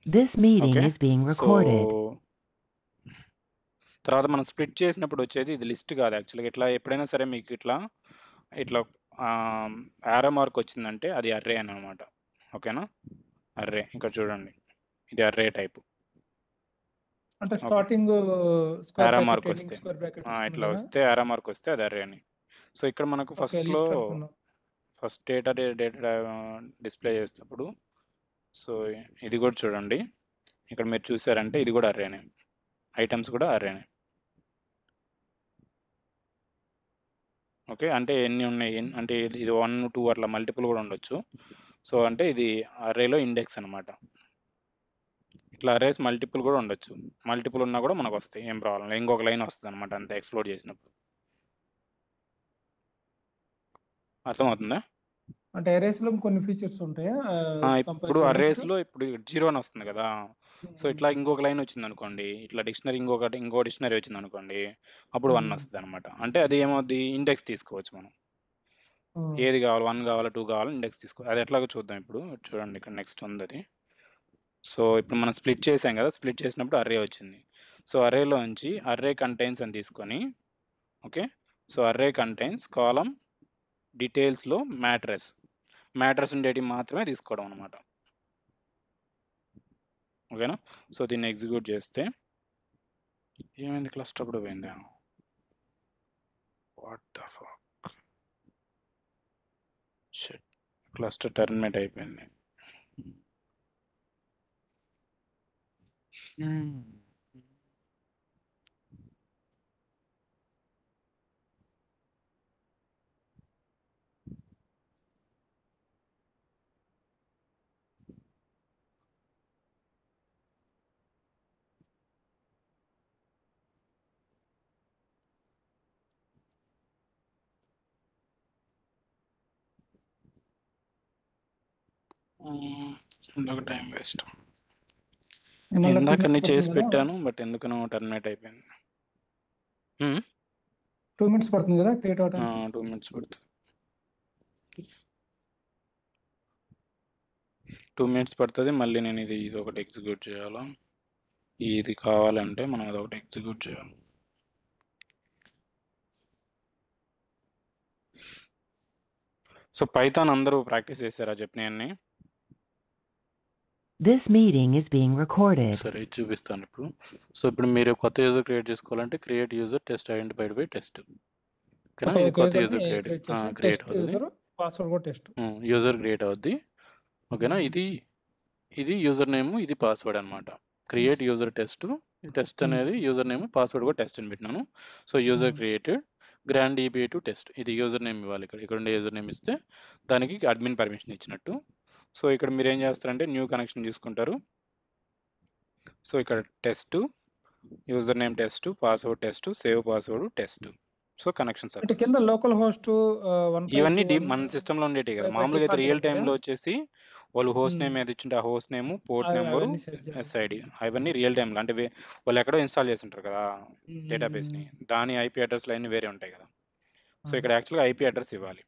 This meeting okay. is being so recorded. తర్వాత మనం split చేసినప్పుడు వచ్చేది ఇది లిస్ట్ కాదు యాక్చువల్గా. ఇట్లా ఎప్పుడైనా సరే మీకు ఇట్లా ఇట్లా యారో మార్క్ వచ్చిందంటే అది అర్రే అని అనమాట. ఓకేనా? అర్రే ఇక్కడ చూడండి, ఇది అర్రే టైప్. అంటే okay, starting square arrow bracket mark ending వస్తే స్క్వేర్ బ్రాకెట్ వస్తుంది ఇట్లా కదా. వస్తే యారో మార్క్ వస్తే అది అర్రే అని. సో ఇక్కడ మనకు ఓకే, ఫస్ట్లో లిస్ట్ అనుకున్నాం. ఫస్ట్ డేటా డిస్ప్లే చేసేటప్పుడు సో ఇది కూడా చూడండి, ఇక్కడ మీరు చూసారంటే ఇది కూడా అర్రేనే, ఐటమ్స్ కూడా అర్రేనే. ఓకే, అంటే ఎన్ని ఉన్నాయి అంటే ఇది 1 2 అట్లా మల్టిపుల్ కూడా ఉండొచ్చు. సో అంటే ఇది అర్రేలో ఇండెక్స్ అనమాట. ఇట్లా అర్రేస్ మల్టిపుల్ కూడా ఉండొచ్చు, మల్టిపుల్ ఉన్నా కూడా మనకు వస్తాయి, ఏం ప్రాబ్లం. ఇంకొక లైన్ వస్తుంది అనమాట అంతే ఎక్స్ప్లోర్ చేసినప్పుడు. అర్థమవుతుందా? అంటే అరేస్ లో కొన్ని ఫీచర్స్ ఉంటాయా ఇప్పుడు అర్రేస్లో ఇప్పుడు 0 అని వస్తుంది కదా. సో ఇట్లా ఇంకొక లైన్ వచ్చింది అనుకోండి, ఇట్లా డిక్షనరీ ఇంకో డిక్షనరీ వచ్చింది అనుకోండి, అప్పుడు 1 వస్తుంది అనమాట. అంటే అది ఏమవుద్ది, ఇండెక్స్ తీసుకోవచ్చు మనం. ఏది కావాలి, 1 కావాలా 2 కావాలా ఇండెక్స్ తీసుకోవాలి. అది ఎట్లాగో చూద్దాం ఇప్పుడు. చూడండి ఇక్కడ నెక్స్ట్ ఉంది అది. సో ఇప్పుడు మనం స్ప్లిట్ చేసాం కదా, స్ప్లిట్ చేసినప్పుడు అర్రే వచ్చింది. సో అర్రేలో నుంచి అర్రే కంటైన్స్ అని తీసుకొని, ఓకే, సో అర్రే కంటైన్స్ కాలం డీటెయిల్స్లో మ్యాట్రస్ ఉండేటివి మాత్రమే తీసుకోవడం అనమాట. ఓకేనా? సో దీన్ని ఎగ్జిక్యూట్ చేస్తే ఏమైంది, క్లస్టర్ అప్పుడు పోయిందా? What the fuck, shit, cluster terminate అయిపోయింది. ఇంకొక టైం వేస్ట్. ఇందాక అన్ని చేసి పెట్టాను, బట్ ఎందుకనో టర్మినేట్ అయిపోయింది. 2 minutes పడుతుంది కదా క్రియేట్ అవడానికి. 2 minutes పడుతుంది. 2 minutes పడుతుంది. మళ్ళీ నేను ఇది ఒకటి ఎగ్జిక్యూట్ చేయాలా. ఇది కావాలంటే మనం అదొకటి ఎగ్జిక్యూట్ చేయాలి. సో పైథాన్ అందరూ ప్రాక్టీస్ చేశారా చెప్పినవన్నీ? This meeting is being recorded. సరే, ఇది చూపిస్తాను ఇప్పుడు. సో ఇప్పుడు మీరు కొత్త యూజర్ క్రియేట్ చేసుకోవాలంటే create user test identified by test. ఓకేనా? ఇది కొత్త యూజర్ క్రియేట్ అవుతుంది, పాస్వర్డ్ కూడా టెస్ట్ యూజర్ క్రియేట్ అవుద్ది. ఓకేనా? ఇది యూజర్ నేమ్, ఇది పాస్వర్డ్ అనమాట. క్రియేట్ యూజర్ టెస్ట్ అనేది యూజర్ నేమ్, పాస్వర్డ్ కూడా టెస్ట్ అని పెట్టినాను. So user created grand ఈబీఐ to test, ఇది యూజర్ నేమ్ ఇవ్వాలి. ఇక్కడ ఉండే యూజర్ నేమ్ ఇస్తే దానికి అడ్మిన్ పర్మిషన్ ఇచ్చినట్టు. సో ఇక్కడ మీరు ఏం చేస్తారంటే న్యూ కనెక్షన్ తీసుకుంటారు. సో ఇక్కడ test, user name test, password test, save password test. So connection success. కింద లోకల్ హోస్ట్ ఇవన్నీ మన సిస్టంలో ఉండేవి కదా. మామూలుగా అయితే రియల్ టైంలో వచ్చేసి వాళ్ళు హోస్ట్ నేమ్ ఏది ఇచ్చింటే ఆ host name, port number, SID, అవన్నీ రియల్ టైంలో అంటే వాళ్ళు ఎక్కడో ఇన్స్టాల్ చేసి ఉంటారు కదా డేటాబేస్ని, దాని ఐపీ అడ్రస్లు అన్నీ వేరే ఉంటాయి కదా. సో ఇక్కడ యాక్చువల్గా ఐపీ అడ్రస్ ఇవ్వాలి.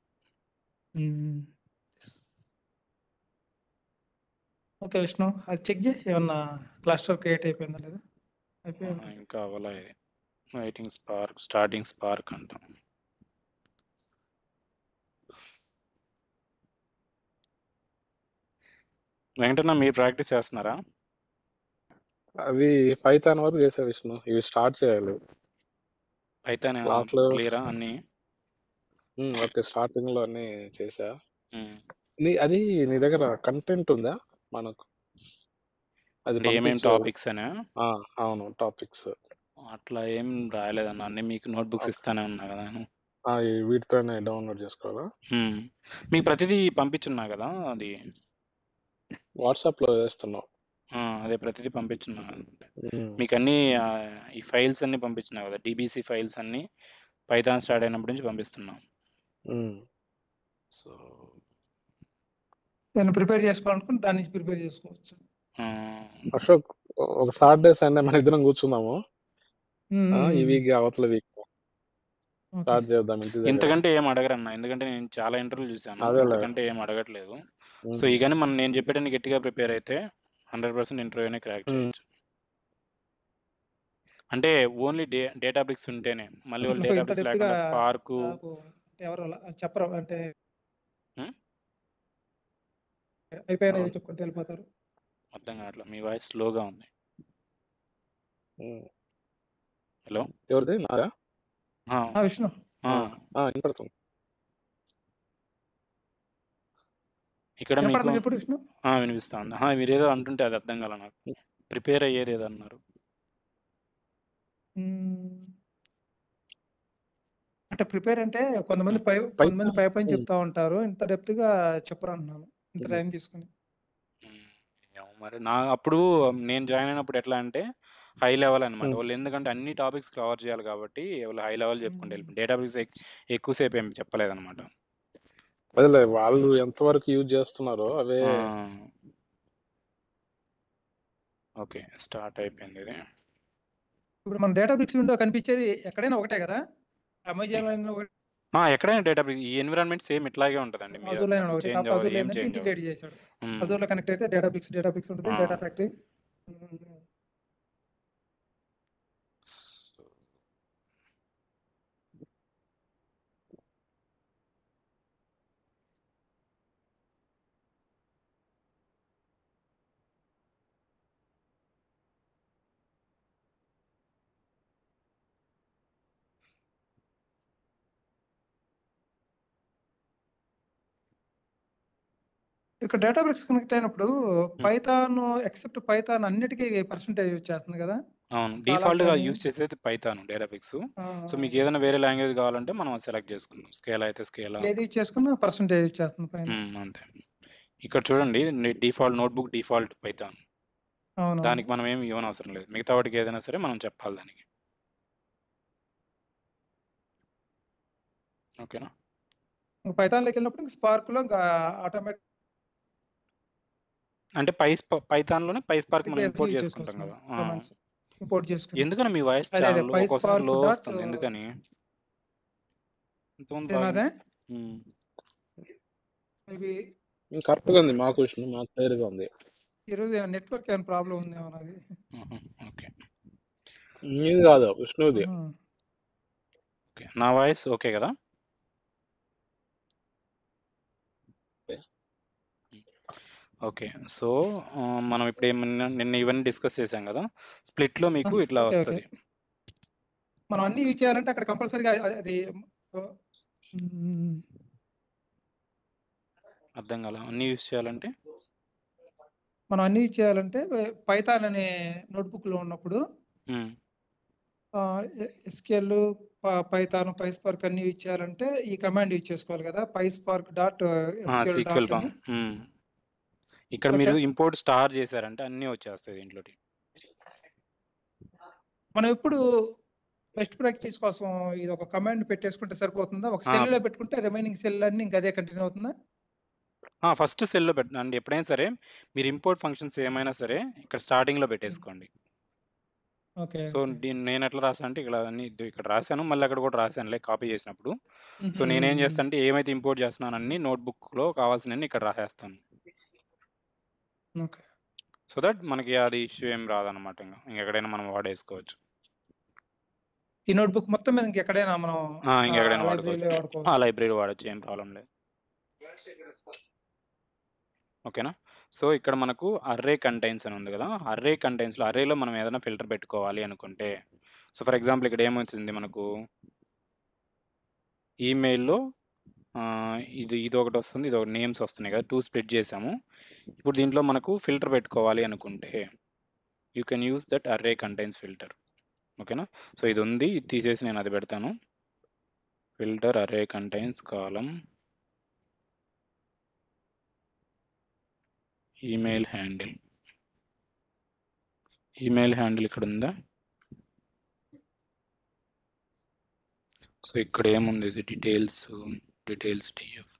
ఓకే విష్ణు, అది చెక్ చేయి ఏమన్నా క్లస్టర్ క్రియేట్ అయిపోయిందా లేదా. ఇంకా అవ్వలా, ఇది స్టార్టింగ్ స్పార్క్ అంటాం. వెంకటన్న మీరు ప్రాక్టీస్ చేస్తున్నారా? అవి పైథాన్ వరకు చేసా విష్ణు, ఇవి స్టార్ట్ చేయాలి. పైథాన్ క్లియరా అన్ని? ఓకే, స్టార్టింగ్ లో అన్ని చేసా. అది నీ దగ్గర కంటెంట్ ఉందా మనకు? అది ఏమేమి టాపిక్స్ అనే? అవును, టాపిక్స్ అట్లా ఏం రాయలేదన్న, అన్ని మీకు నోట్బుక్స్ ఇస్తానే ఉన్నా కదా. వీటితోనే డౌన్లోడ్ చేసుకోవాలా? మీకు ప్రతిదీ పంపించున్నా కదా, అది వాట్సాప్ లో వేస్తున్నావు. అదే ప్రతిదీ పంపించున్నా. మీకు అన్ని ఈ ఫైల్స్ అన్ని పంపించినా కదా, డిబిసి ఫైల్స్ అన్ని పైథాన్ స్టార్ట్ అయినప్పటి నుంచి పంపిస్తున్నాం. సో నేను ప్రిపేర్ చేసుకోవాలనుకుంటే దాని నుంచి ప్రిపేర్ చేసుకోవచ్చు. అశోక్, ఒక సాటర్డే సండే మన ఇద్దరం కూర్చుందాము, ఈ వీక్ అవతల వీక్ స్టార్ట్ చేద్దాం. ఇంతకంటే ఏం అడగరన్నా, ఎందుకంటే నేను చాలా ఇంటర్వ్యూ చూసాను, ఎందుకంటే ఏం అడగట్లేదు. సో ఇకని నేను చెప్పేటన్ని గట్టిగా ప్రిపేర్ అయితే 100% ఇంటర్వ్యూనే క్రాక్ ఉమ్, చేయొచ్చు. అంటే ఓన్లీ డేటాబ్రిక్స్ ఉంటేనే. మళ్ళీ వాళ్ళు ఇంత డేటాబ్రిక్స్ డెప్త్గా లేకుండా స్పార్క్ నాకు ఎవరు చెప్పరు, అంటే అయిపోయినా చెప్పుకుంటూ వెళ్ళిపోతారు. అర్థం కావట్లేదు, మీ వాయిస్ స్లోగా ఉంది. ఉమ్. హలో. ఎవరిది నాదా? విష్ణు వినపడుతుంది. ఇక్కడ మీకు వినపడుతుంది ఇప్పుడు విష్ణు? వినిపిస్తా ఉంది. మీరేదో అంటుంటే అది అర్థం కాల నాకు. ప్రిపేర్ అయ్యేది ఏదో అన్నారు. అంటే ప్రిపేర్ అంటే కొంతమంది పైథాన్ పై పైన చెప్తా ఉంటారు, ఇంత డెప్త్గా చెప్పరు అంటున్నాను, ఇంత టైం తీసుకుని. మరి అప్పుడు నేను జాయిన్ అయినప్పుడు ఎట్లా అంటే హై లెవెల్ అనమాట ఉమ్, వాళ్ళు, ఎందుకంటే అన్ని టాపిక్స్ కవర్ చేయాలి కాబట్టి వాళ్ళు హై లెవెల్ చెప్పుకుంటే వెళ్ళిపోయి డేటాబేస్ ఎక్కువసేపు ఏం చెప్పలేదన్నమాట. అదేలే వాళ్ళు ఎంతవరకు యూజ్ చేస్తున్నారో అవే. ఓకే, స్టార్ట్ అయిపోయింది ఇది. ఇప్పుడు మన డేటాబేస్ విండో కనిపించేది ఎక్కడైనా ఒకటే కదా, అమెజాన్ ఎక్కడైనా డేటాబేస్ ఈ ఎన్విరాన్మెంట్ సేమ్ ఇట్లాగే ఉంటుందండి. అజూర్లో ఒకటి, చేంజ్ కాకపోతే అవ్వదు, అజూర్లో ఏం ఏంటంటే చేంజ్ ఇంటిగ్రేట్ అవ్వదు. చేశాడు. అజూర్లో కనెక్ట్ అయితే డేటాబేస్ ఉంటుంది, డేటా ఫ్యాక్టరీ. ఇక్కడ డేటాబేస్ కనెక్ట్ అయినప్పుడు పైథాన్ ఎక్సెప్ట్ పైథాన్ అన్నిటికీ పర్సెంటేజ్ యూజ్ చేస్తుంది కదా. అవును, Scala డిఫాల్ట్ గా కానీ, యూజ్ చేసేది పైథాన్ డేటాబేస్. ఆ, సో మీకు ఏదైనా వేరే లాంగ్వేజ్ కావాలంటే మనం సెలెక్ట్ చేసుకున్నాం. స్కేలా అయితే స్కేలా, ఏది యూజ్ చేసుకున్నా పర్సెంటేజ్ యూజ్ చేస్తుంది పైన. అంతే. ఇక్కడ చూడండి, డిఫాల్ట్ నోట్బుక్ డిఫాల్ట్ పైథాన్, అవును, దానికి మనం ఏమి ఇవ్వనవసరం లేదు. మిగతా వాటికి ఏదైనా సరే మనం చెప్పాలి దానికి. ఓకేనా. పైథాన్లోకి వెళ్ళినప్పుడు స్పార్క్ లో ఆటోమేటిక్ అంటే పైథాన్లోనే పైస్పార్క్ మనం ఇంపోర్ట్ యూజ్ చేసుకుంటాం చేసుకోవచ్చు, కదా. కమాండ్స్ ఇంపోర్ట్ చేసుకుని. ఎందుకని మీ వాయిస్ అదే ఛానల్ ఒక్కోసారి PySpark లో డాట్ వస్తుంది, ఎందుకని? ఇంతకుముందు నాదే ఉమ్. మేబీ కరెక్ట్ గా ఉంది మాకు విష్ణు, మాకు క్లియర్ గా ఉంది. ఈరోజు నెట్వర్క్ ఏమైనా ప్రాబ్లం ఉందేమో నాది. ఓకే, మీది కాదు విష్ణుది. ఓకే, నా వాయిస్ ఓకే కదా? ఓకే. సో మనం ఇప్పుడు ఏమన్నా నిన్న ఇవన్నీ డిస్కస్ చేసాం కదా. స్ప్లిట్ లో మీకు ఇట్లా ఓకే, ఓకే. వస్తుంది. మనం అన్ని యూజ్ చేయాలంటే అక్కడ కంపల్సరీగా అది అర్థం కాల, అన్ని యూజ్ చేయాలంటే మనం అన్ని యూజ్ చేయాలంటే పైథాన్ అనే నోట్బుక్ లో ఉన్నప్పుడు ఎస్క్యూఎల్, పైథాన్, పైస్పార్క్ అన్ని యూజ్ చేయాలంటే ఈ కమాండ్ యూజ్ చేసుకోవాలి కదా, PySpark dot SQL sequel dot అని. ఇక్కడ ఓకే, మీరు ఇంపోర్ట్ స్టార్ చేశారంటే అన్ని వచ్చేస్తాయి దీంట్లో. మనం ఎప్పుడు బెస్ట్ ప్రాక్టీస్ కోసం ఇది ఒక కమాండ్ పెట్టేసుకుంటే సరిపోతుందా? ఒక సెల్ లో పెట్టుకుంటే రిమైనింగ్ సెల్ అన్ని ఇంకా అదే కంటిన్యూ అవుతుందా? ఫస్ట్ సెల్లో పెట్టండి. ఎప్పుడైనా సరే మీరు ఇంపోర్ట్ ఫంక్షన్స్ ఏమైనా సరే ఇక్కడ స్టార్టింగ్ లో పెట్టేసుకోండి. ఓకే, సో దీన్ని నేను ఎట్లా రాసాను అంటే ఇక్కడ రాశాను, మళ్ళీ అక్కడ కూడా రాశానులే కాపీ చేసినప్పుడు. సో నేనేం చేస్తాను అంటే ఏమైతే ఇంపోర్ట్ చేస్తున్నాను అన్ని నోట్బుక్ లో కావాల్సినవి ఇక్కడ రాసేస్తాను. ఓకే. సో దట్ మనకి అది ఇష్యూ ఏం రాదనమాట. ఇంకెక్కడైనా మనం వాడేసుకోవచ్చు. ఈ నోట్బుక్ మొత్తం మీద ఇంకెక్కడైనా మనం ఇంకెక్కడైనా లైబ్రరీలో వాడుకోవచ్చు. లైబ్రరీ వాడచ్చు, ఏం ప్రాబ్లం లేదు. ఓకేనా. సో ఇక్కడ మనకు అర్రే కంటైన్స్ అని ఉంది కదా. అర్రే కంటైన్స్ లో అర్రేలో మనం ఏదైనా ఫిల్టర్ పెట్టుకోవాలి అనుకుంటే, సో ఫర్ ఎగ్జాంపుల్ ఇక్కడ ఏమవుతుంది మనకు ఈమెయిల్లో ఇది ఒకటి వస్తుంది, ఇది ఒకటి నేమ్స్ వస్తున్నాయి కదా, 2 స్ప్లిట్ చేసాము. ఇప్పుడు దీంట్లో మనకు ఫిల్టర్ పెట్టుకోవాలి అనుకుంటే you can use that array contains filter. ఓకేనా. సో ఇది ఉంది, ఇది తీసేసి నేను అది పెడతాను. ఫిల్టర్ అర్రే కంటైన్స్ కాలం ఈమెయిల్ హ్యాండిల్. ఈమెయిల్ హ్యాండిల్ ఇక్కడ ఉందా? సో ఇక్కడ ఏముంది, ఇది డీటెయిల్స్ డిఎఫ్.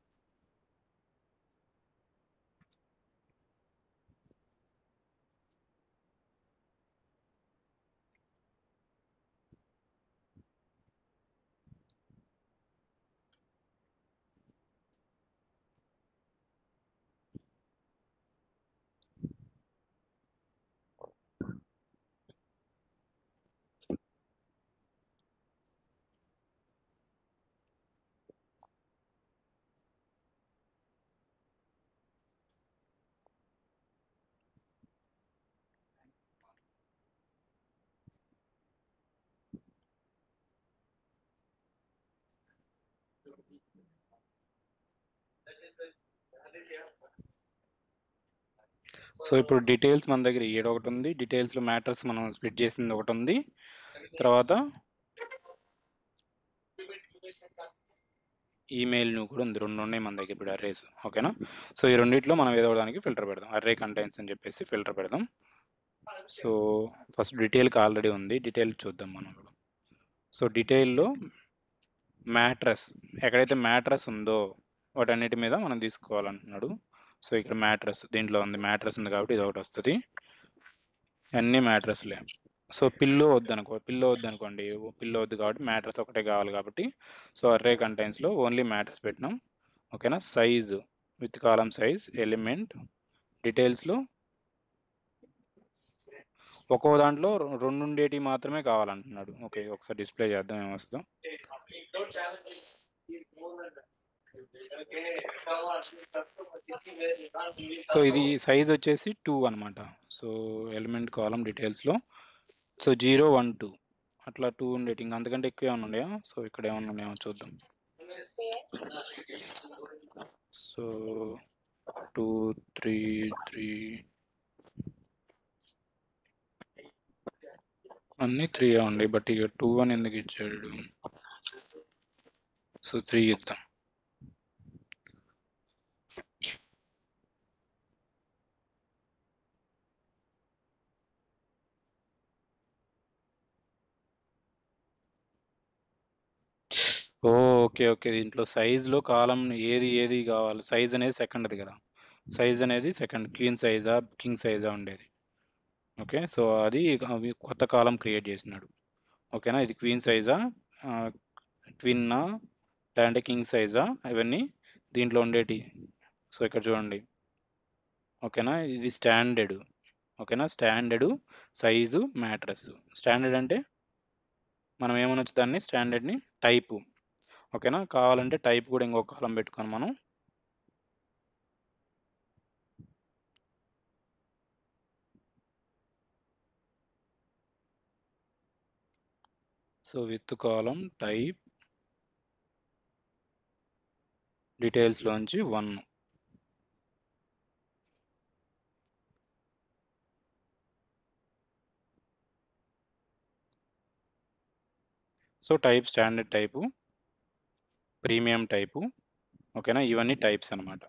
సో ఇప్పుడు డీటెయిల్స్ మన దగ్గర ఏడు ఒకటి ఉంది, డీటెయిల్స్లో మ్యాటర్స్ మనం స్ప్లిట్ చేసింది ఒకటి ఉంది, తర్వాత ఈమెయిల్ ను కూడా ఉంది, 2 ఉన్నాయి మన దగ్గర ఇప్పుడు అర్రేస్. ఓకేనా, సో ఈ రెండిట్లో మనం ఏదో దానికి ఫిల్టర్ పెడదాం, అర్రే కంటైన్స్ అని చెప్పేసి ఫిల్టర్ పెడదాం. సో ఫస్ట్ డీటెయిల్కి ఆల్రెడీ ఉంది, డీటెయిల్ చూద్దాం మనం. సో డీటెయిల్లో మ్యాట్రస్, ఎక్కడైతే మ్యాట్రస్ ఉందో వాటన్నిటి మీద మనం తీసుకోవాలంటున్నాడు. సో ఇక్కడ మ్యాట్రస్ దీంట్లో ఉంది, మ్యాట్రస్ ఉంది కాబట్టి ఇది ఒకటి వస్తుంది, అన్ని మ్యాట్రస్లే. సో పిల్లో వద్దనుకోండి, పిల్లో వద్దు కాబట్టి మ్యాట్రస్ ఒకటే కావాలి కాబట్టి సో అర్రే కంటైన్స్లో ఓన్లీ మ్యాట్రస్ పెట్టినాం. ఓకేనా, size with column size element, డీటెయిల్స్లో ఒక్కో దాంట్లో 2 ఉండేటివి మాత్రమే కావాలంటున్నాడు. ఓకే, ఒకసారి డిస్ప్లే చేద్దాం ఏమొస్తుందో. సో ఇది సైజ్ వచ్చేసి 2 అనమాట. సో ఎలిమెంట్ కాలం డీటెయిల్స్లో సో 0, 1, 2 అట్లా 2 ఉండేటి, ఇంకా అంతకంటే ఎక్కువ ఏమైనా ఉన్నాయా? సో ఇక్కడ ఏమన్నా ఉన్నాయో చూద్దాం. సో 2, 3, 3 అన్నీ 3 ఉండే, బట్ ఇక 2 అని ఎందుకు ఇచ్చాడు? సో 3 ఇద్దాం. ఓకే ఓకే, దీంట్లో సైజ్లో కాలం ఏది కావాలి, సైజ్ అనేది సెకండ్ది కదా, సైజ్ అనేది సెకండ్, క్వీన్ సైజా కింగ్ సైజా ఉండేది. ఓకే, సో అది కొత్త కాలం క్రియేట్ చేసినాడు. ఓకేనా, ఇది క్వీన్ సైజా, ట్విన్నా, లేదంటే కింగ్ సైజా, ఇవన్నీ దీంట్లో ఉండేటి. సో ఇక్కడ చూడండి. ఓకేనా, ఇది స్టాండర్డ్. ఓకేనా, స్టాండర్డ్ సైజు మ్యాట్రస్. స్టాండర్డ్ అంటే మనం ఏమనొచ్చు దాన్ని, స్టాండర్డ్ని టైపు. ఓకేనా, కావాలంటే టైప్ కూడా ఇంకొక కాలం పెట్టుకొని మనం సో విత్ కాలం టైప్ డీటెయిల్స్లోంచి 1. So type standard type, premium type. ఓకేనా, ఇవన్నీ టైప్స్ అనమాట.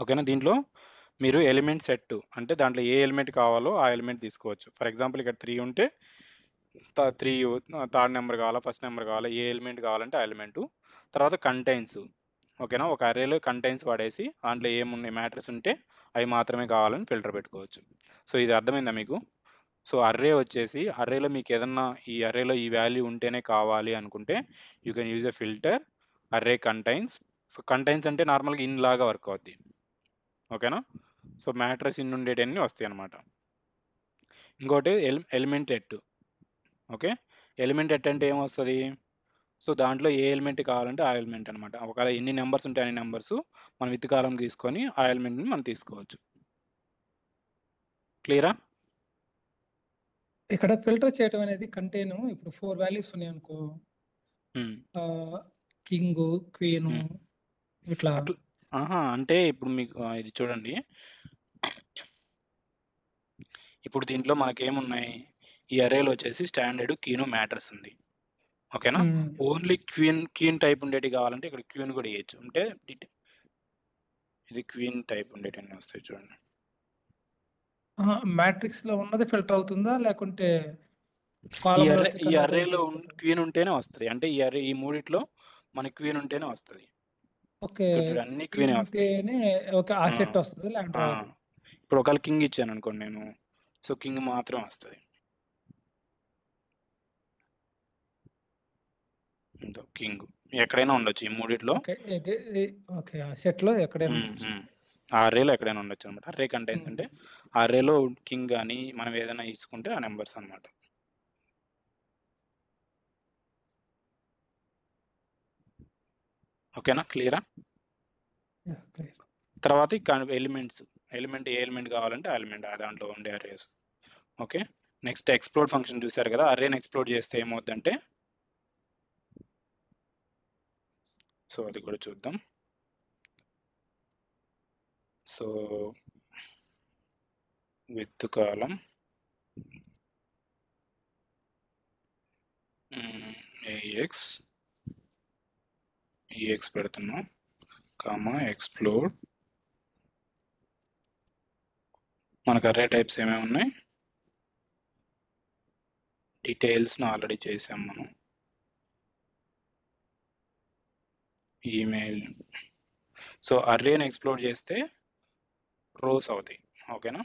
ఓకేనా, దీంట్లో మీరు ఎలిమెంట్ సెట్ అంటే దాంట్లో ఏ ఎలిమెంట్ కావాలో ఆ ఎలిమెంట్ తీసుకోవచ్చు. ఫర్ ఎగ్జాంపుల్ ఇక్కడ 3 ఉంటే 3 థర్డ్ నెంబర్ కావాలా, ఫస్ట్ నెంబర్ కావాలా, ఏ ఎలిమెంట్ కావాలంటే ఆ ఎలిమెంటు. తర్వాత కంటైన్స్. ఓకేనా, ఒక అర్రేలో కంటైన్స్ వాడేసి దాంట్లో ఏమున్నాయి మ్యాట్రిక్స్ ఉంటే అవి మాత్రమే కావాలని ఫిల్టర్ పెట్టుకోవచ్చు. సో ఇది అర్థమైందా మీకు? సో అర్రే వచ్చేసి, అర్రేలో మీకు ఏదన్నా ఈ అర్రేలో ఈ వాల్యూ ఉంటేనే కావాలి అనుకుంటే you can use a filter array contains. So contains అంటే నార్మల్గా ఇన్ లాగా వర్క్ అవుద్ది. ఓకేనా, సో మ్యాట్రిక్స్ ఇన్ ఉండేటన్నీ వస్తాయి అనమాట. ఇంకోటి element at. Okay, element at అంటే ఏమొస్తుంది? సో దాంట్లో ఏ ఎలిమెంట్ కావాలంటే ఆ ఎలిమెంట్ అనమాట. ఒకవేళ ఎన్ని నెంబర్స్ ఉంటే అన్ని నెంబర్స్ మనం విత్ కాలం తీసుకొని ఆ ఎలిమెంట్ని మనం తీసుకోవచ్చు. క్లియరా? ఇక్కడ ఫిల్టర్ చేయడం అనేది కంటైన్ ఇప్పుడు 4 వాల్యూస్ ఉన్నాయి అనుకో, కింగ్, క్వీన్ ఇట్లా. అంటే ఇప్పుడు మీకు ఇది చూడండి, ఇప్పుడు దీంట్లో మనకేమున్నాయి, ఈ అరేలో వచ్చేసి స్టాండర్డ్ కీను మ్యాట్రిక్స్ ఉంది. ఓకేనా, ఓన్లీ క్వీన్ టైప్ ఉండేటి కావాలంటే ఇక్కడ క్వీన్ కూడా వేయచ్చు. అంటే ఇది క్వీన్ టైప్ ఉండేటి వస్తాయి చూడండి. మ్యాట్రిక్స్ లో ఉన్నది ఫిల్టర్ అవుతుందా, లేకుంటే ఈ అర్రేలో క్వీన్ ఉంటేనే వస్తుంది. అంటే ఈ అర్రే, ఈ మూడిట్లో మన క్వీన్ ఉంటేనే వస్తుంది. ఓకే, అన్ని క్వీనే వస్తాయి. ఓకే, ఆ సెట్ వస్తుంది. ఇప్పుడు ఒకవేళ కింగ్ ఇచ్చాను అనుకోండి నేను, సో కింగ్ మాత్రం వస్తుంది. కింగ్ ఎక్కడైనా ఉండొచ్చు ఈ మూడిట్లో. ఓకే, ఆ సెట్ లో ఎక్కడైనా ఆ అర్రేలో ఎక్కడైనా ఉండొచ్చు అనమాట. అర్రే కంటైన్స్ అంటే ఆ అర్రేలో కింగ్ కానీ మనం ఏదైనా తీసుకుంటే ఆ నెంబర్స్ అనమాట. ఓకేనా, క్లియరా? తర్వాత ఎలిమెంట్స్, ఎలిమెంట్ ఏ ఎలిమెంట్ కావాలంటే ఆ ఎలిమెంట్ దాంట్లో ఉండే arrays. Okay, next explore function చూసారు కదా. అర్రేని ఎక్స్ప్లోర్ చేస్తే ఏమవుతుందంటే సో అది కూడా చూద్దాం. సో విత్ కాలం ఏఎక్స్ పెడుతున్నాం, కామా ఎక్స్ప్లోర్. మనకు అర్రే టైప్స్ ఏమేమి ఉన్నాయి? డీటెయిల్స్ను ఆల్రెడీ చేసాం మనం. ఈమెయిల్. సో అర్రేని ఎక్స్ప్లోర్ చేస్తే రోస్ అవుతాయి. ఓకేనా?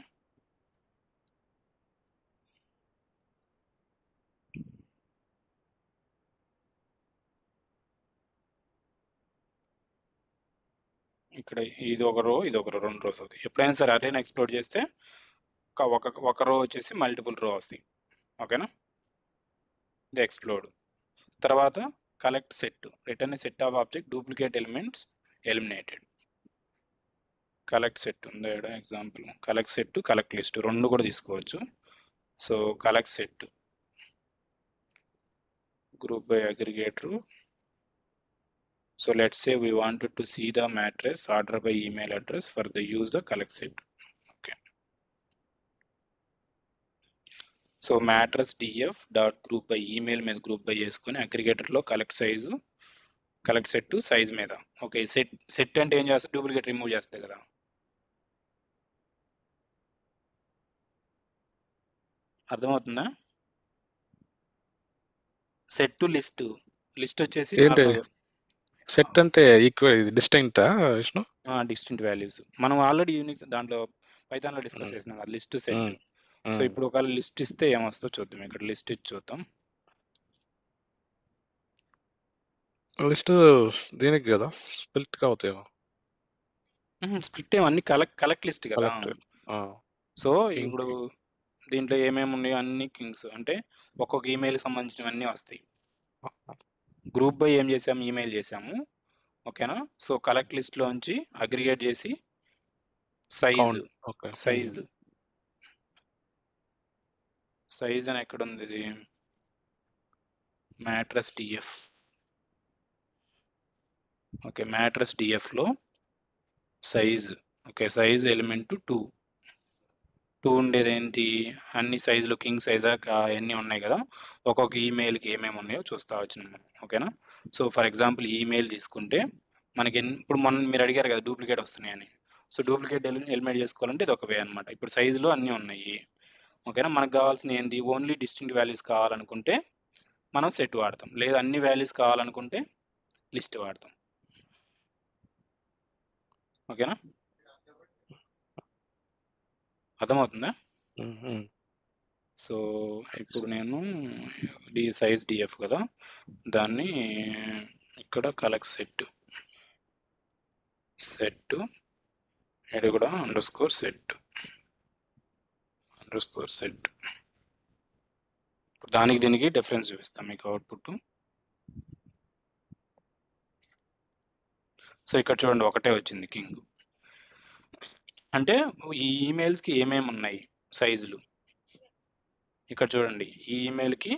ఇక్కడ ఇది ఒక రో, ఇది ఒక రో, 2 రోస్ అవుతాయి. ఎప్పుడైనా సరే అర్రేని ఎక్స్ప్లోర్ చేస్తే ఒక రో వచ్చేసి మల్టిపుల్ రో వస్తాయి. ఓకేనా? ఇది ఎక్స్ప్లోర్డ్. తర్వాత collect set, return set of object duplicate elements eliminated. Collect set ఉంది ఇక్కడ example. Collect set, collect list 2 కూడా తీసుకోవచ్చు. So collect set group by aggregator. So let's say we wanted to see the matrix order by email address for the user collect set. Okay. So matrix df dot group by email మీద group by చేసుకొని aggregator లో collect size, collect set to size మీద. Okay, set అంటే ఏం చేస్తే duplicate remove చేస్తాయి కదా. అర్థమవుతుందా? సెట్ టు లిస్ట్, లిస్ట్ వచ్చేసి ఏంటి సెట్ అంటే ఈక్వల్ డిస్టింక్టా విష్ణు? Distinct values. మనం ఆల్రెడీ యూనిక్ దాంట్లో పైథాన్ లో డిస్కస్ చేసినాం కదా లిస్ట్ సెట్. సో ఇప్పుడు ఒకవేళ లిస్ట్ ఇస్తే ఏమొస్తో చూద్దాం. ఇక్కడ లిస్ట్ ఇచ్చి చూద్దాం. లిస్ట్ దీనికి కదా స్ప్లిట్ అవుతాయేమో. స్ప్లిట్ ఏమో అన్ని కలెక్ట్ లిస్ట్ కదా. సో ఇప్పుడు దీంట్లో ఏమేమి ఉన్నాయో అన్ని కింగ్స్ అంటే ఒక్కొక్క ఈమెయిల్ సంబంధించినవన్నీ వస్తాయి. గ్రూప్ బై ఏం చేసాము, ఈమెయిల్ చేసాము. ఓకేనా? సో కలెక్ట్ లిస్ట్ లోంచి అగ్రిగేట్ చేసి సైజ్ అని ఎక్కడ ఉంది ఇది? Mattress DF. Okay, mattress DF లో సైజ్. ఓకే, సైజ్ ఎలిమెంట్ 2 ఉండేది ఏంటి? అన్ని సైజులు కింగ్ సైజ్ అవన్నీ ఉన్నాయి కదా. ఒక్కొక్క ఈమెయిల్కి ఏమేమి ఉన్నాయో చూస్తా వచ్చినాం మనం. ఓకేనా? సో ఫర్ ఎగ్జాంపుల్ ఈమెయిల్ తీసుకుంటే మనకి ఇప్పుడు మీరు అడిగారు కదా డూప్లికేట్ వస్తున్నాయని. సో డూప్లికేట్ ఎలిమినేట్ చేసుకోవాలంటే ఇది ఒక వే అనమాట. ఇప్పుడు సైజులో అన్నీ ఉన్నాయి. ఓకేనా? మనకు కావాల్సిన ఏంటి? ఓన్లీ డిస్టింక్ట్ వాల్యూస్ కావాలనుకుంటే మనం సెట్ వాడతాం, లేదా అన్ని వాల్యూస్ కావాలనుకుంటే లిస్ట్ వాడతాం. ఓకేనా? అర్థమవుతుందా? సో ఇప్పుడు నేను సైజ్ డిఎఫ్ కదా, దాన్ని ఇక్కడ కలెక్ట్ సెట్ ఇది కూడా అండర్స్కోర్ సెట్ దానికి దీనికి డిఫరెన్స్ చూపిస్తాం మీకు అవుట్పుట్. సో ఇక్కడ చూడండి ఒకటే వచ్చింది కింగ్. అంటే ఈ ఈమెయిల్స్కి ఏమేమి ఉన్నాయి సైజులు ఇక్కడ చూడండి. ఈ ఈమెయిల్కి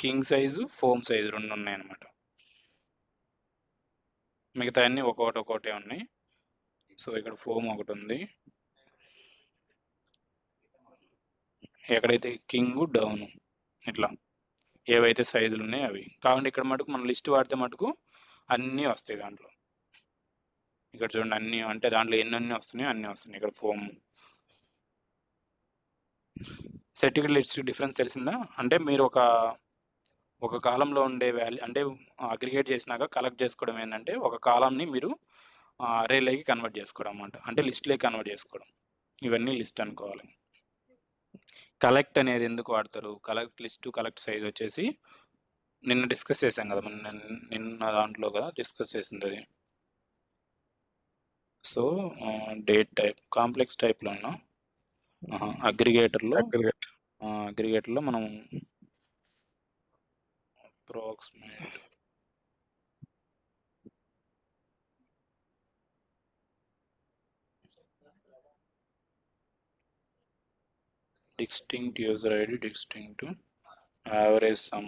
కింగ్ సైజు, ఫోమ్ సైజు 2 ఉన్నాయి అన్నమాట. మిగతా అన్ని ఒక్కొక్కటే ఉన్నాయి. సో ఇక్కడ ఫోమ్ ఒకటి ఉంది, ఎక్కడైతే కింగ్ డౌన్ ఇట్లా ఏవైతే సైజులు ఉన్నాయో అవి కాబట్టి ఇక్కడ మటుకు మనం లిస్ట్ వాడితే మటుకు అన్నీ వస్తాయి దాంట్లో. ఇక్కడ చూడండి అన్నీ, అంటే దాంట్లో ఎన్ని వస్తున్నాయో అన్నీ వస్తున్నాయి. ఇక్కడ ఫోమ్ సెట్ లిస్ట్ డిఫరెన్స్ తెలిసిందా? అంటే మీరు ఒక కాలంలో ఉండే వాల్యూ అంటే అగ్రిగేట్ చేసినాక కలెక్ట్ చేసుకోవడం ఏంటంటే ఒక కాలంని మీరు అరేలోకి కన్వర్ట్ చేసుకోవడం అన్నమాట. అంటే లిస్ట్లోకి కన్వర్ట్ చేసుకోవడం. ఇవన్నీ లిస్ట్ అనుకోవాలి. కలెక్ట్ అనేది ఎందుకు వాడతారు? కలెక్ట్ లిస్ట్, కలెక్ట్ సైజ్ వచ్చేసి నిన్న డిస్కస్ చేసాం కదా, నిన్న దాంట్లో కదా డిస్కస్ చేసింది అది. సో డేట్ టైప్ కాంప్లెక్స్ టైప్లో ఉన్నా అగ్రిగేటర్లో మనం approximate distinct user ID, distinct average sum,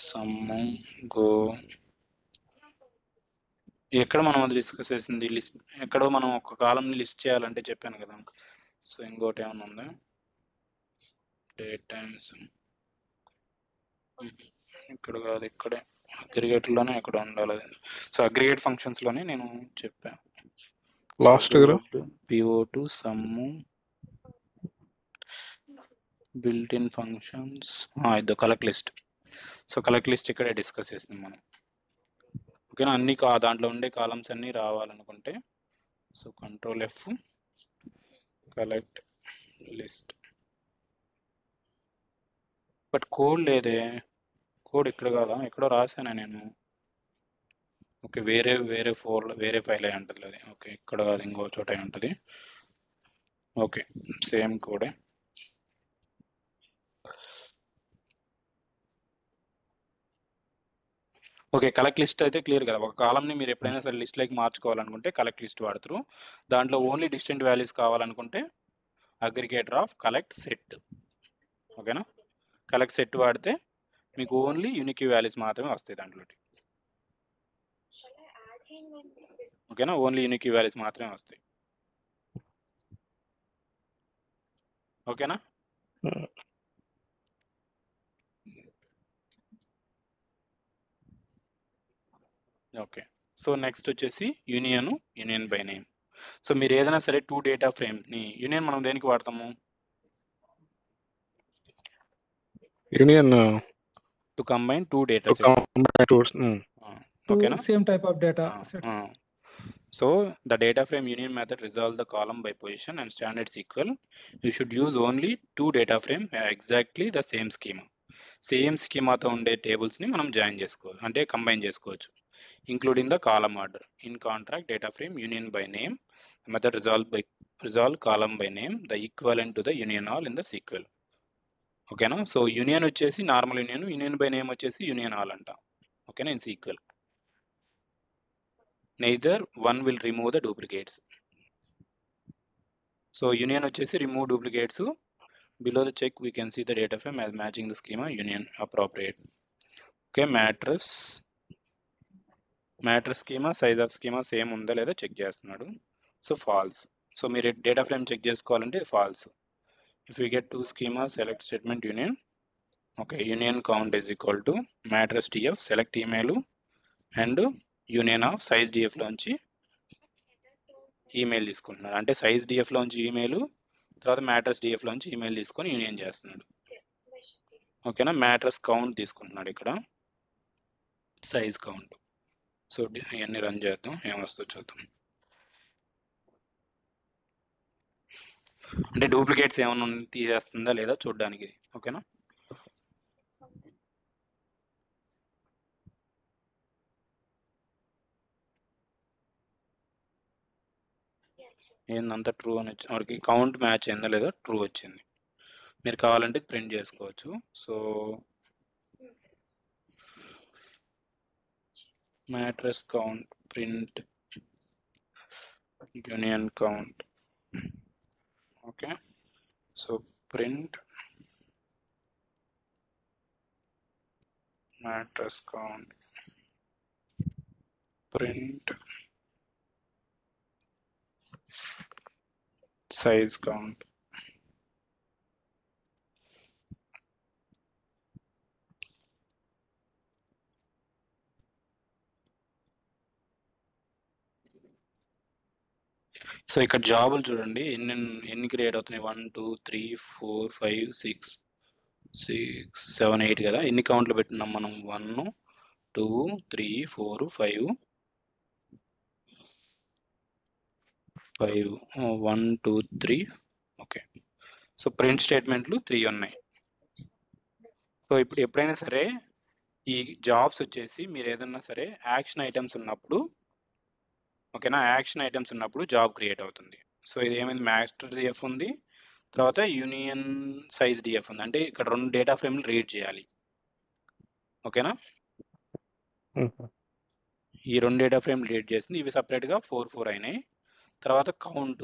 సమ్ము గో. ఎక్కడ మనం అది డిస్కస్ చేసింది లిస్ట్, ఎక్కడో మనం ఒక కాలంని లిస్ట్ చేయాలంటే చెప్పాను కదా. సో ఇంకోటి ఏమైనా ఉందా, డేట్ టైమ్స్, ఇక్కడ కాదు ఇక్కడే అగ్రిగేట్లోనే ఎక్కడ ఉండాలి అది. సో అగ్రిగేట్ ఫంక్షన్స్లోనే నేను చెప్పాను. Last PO2 sum built in functions, ఇది collect list. So collect list ఇక్కడే డిస్కస్ చేసింది మనం. ఓకేనా, అన్ని దాంట్లో ఉండే కాలమ్స్ అన్నీ రావాలనుకుంటే so Ctrl+F collect list. But code లేదే, కోడ్ ఇక్కడ కాదా, ఎక్కడో రాశానా నేను. ఓకే, వేరే వేరే ఫైల్ అయి ఉంటుంది అది. ఓకే, ఇక్కడ కాదు ఇంకో చోట అయి ఉంటుంది. ఓకే, సేమ్ కోడే. ఓకే, కలెక్ట్ లిస్ట్ అయితే క్లియర్ కదా. ఒక కాలంని మీరు ఎప్పుడైనా సరే లిస్ట్లోకి మార్చుకోవాలనుకుంటే కలెక్ట్ లిస్ట్ వాడుతారు. దాంట్లో ఓన్లీ డిస్టెంట్ వాల్యూస్ కావాలనుకుంటే అగ్రిగేటర్ ఆఫ్ కలెక్ట్ సెట్. ఓకేనా, కలెక్ట్ సెట్ వాడితే మీకు ఓన్లీ యూనిక్ వాల్యూస్ మాత్రమే వస్తాయి దాంట్లో. ఓకేనా, ఓన్లీ యూనిక్ వాల్యూస్ మాత్రమే వస్తాయి. ఓకేనా. ఓకే, సో నెక్స్ట్ వచ్చేసి యూనియన్ బై నేమ్. సో మీరు ఏదైనా సరే 2 డేటా ఫ్రేమ్ని యూనియన్ మనం దేనికి వాడతాము, union to combine 2 data sets. ఓకేనా, same type of data sets. So the data frame union method resolve the column by position and standard SQL. You should use only 2 data frame exactly the same schema. Same స్కీమాతో ఉండే టేబుల్స్ని మనం join చేసుకోవచ్చు, అంటే combine చేసుకోవచ్చు, including the column order. In contract data frame union by name method resolve column by name the equivalent to the union all in the SQL. ఓకేనా, so union వచ్చేసి normal union by name వచ్చేసి union all అంట. ఓకేనా, in SQL neither one will remove the duplicates. So union వచ్చేసి remove duplicates. Below the check we can see the data frame as matching the schema union appropriate. Okay, mattress schema, size of schema same ఉందా లేదా check చేస్తున్నాడు. So false. So మీరు data frame check చేసుకోవాలంటే false. If you get 2 schema select statement union. Okay, union count is equal to mattress DF select email and union of size DF లోంచి email తీసుకుంటున్నాడు. అంటే size DF లోంచి email, తర్వాత mattress DF లోంచి email తీసుకొని union చేస్తున్నాడు. ఓకేనా, mattress count తీసుకుంటున్నాడు ఇక్కడ, సైజ్ కౌంట్. సో ఇవన్నీ రన్ చేద్దాం, ఏమొస్తుందో చూద్దాం. అంటే డూప్లికేట్స్ ఏమైనా తీసేస్తుందా లేదా చూడడానికి. ఓకేనా, ఏందంతా ట్రూ అని వాడికి కౌంట్ మ్యాచ్ అయిందా లేదా, ట్రూ వచ్చింది. మీరు కావాలంటే ప్రింట్ చేసుకోవచ్చు. So mattress count print union count. Okay, so print mattress count print size count. So ఇక్కడ జాబులు చూడండి ఎన్ని క్రియేట్ అవుతున్నాయి, 1 2 3 4 5 6 7 8 కదా. ఎన్ని కౌంట్లు పెట్టినాం మనం, 1 2 3 4 5 1 2 3. ఓకే, సో ప్రింట్ స్టేట్మెంట్లు 3 ఉన్నాయి. సో ఇప్పుడు ఎప్పుడైనా సరే ఈ జాబ్స్ వచ్చేసి మీరు ఏదన్నా సరే యాక్షన్ ఐటమ్స్ ఉన్నప్పుడు, ఓకేనా, యాక్షన్ ఐటమ్స్ ఉన్నప్పుడు జాబ్ క్రియేట్ అవుతుంది. సో ఇది ఏమైంది, మాస్టర్ DF ఉంది, తర్వాత యూనియన్ సైజ్ DF ఉంది. అంటే ఇక్కడ 2 డేటా ఫ్రేమ్లు రీడ్ చేయాలి. ఓకేనా, ఈ 2 డేటా ఫ్రేమ్లు రీడ్ చేసింది, ఇవి సపరేట్గా 4 4 అయినాయి. తర్వాత కౌంట్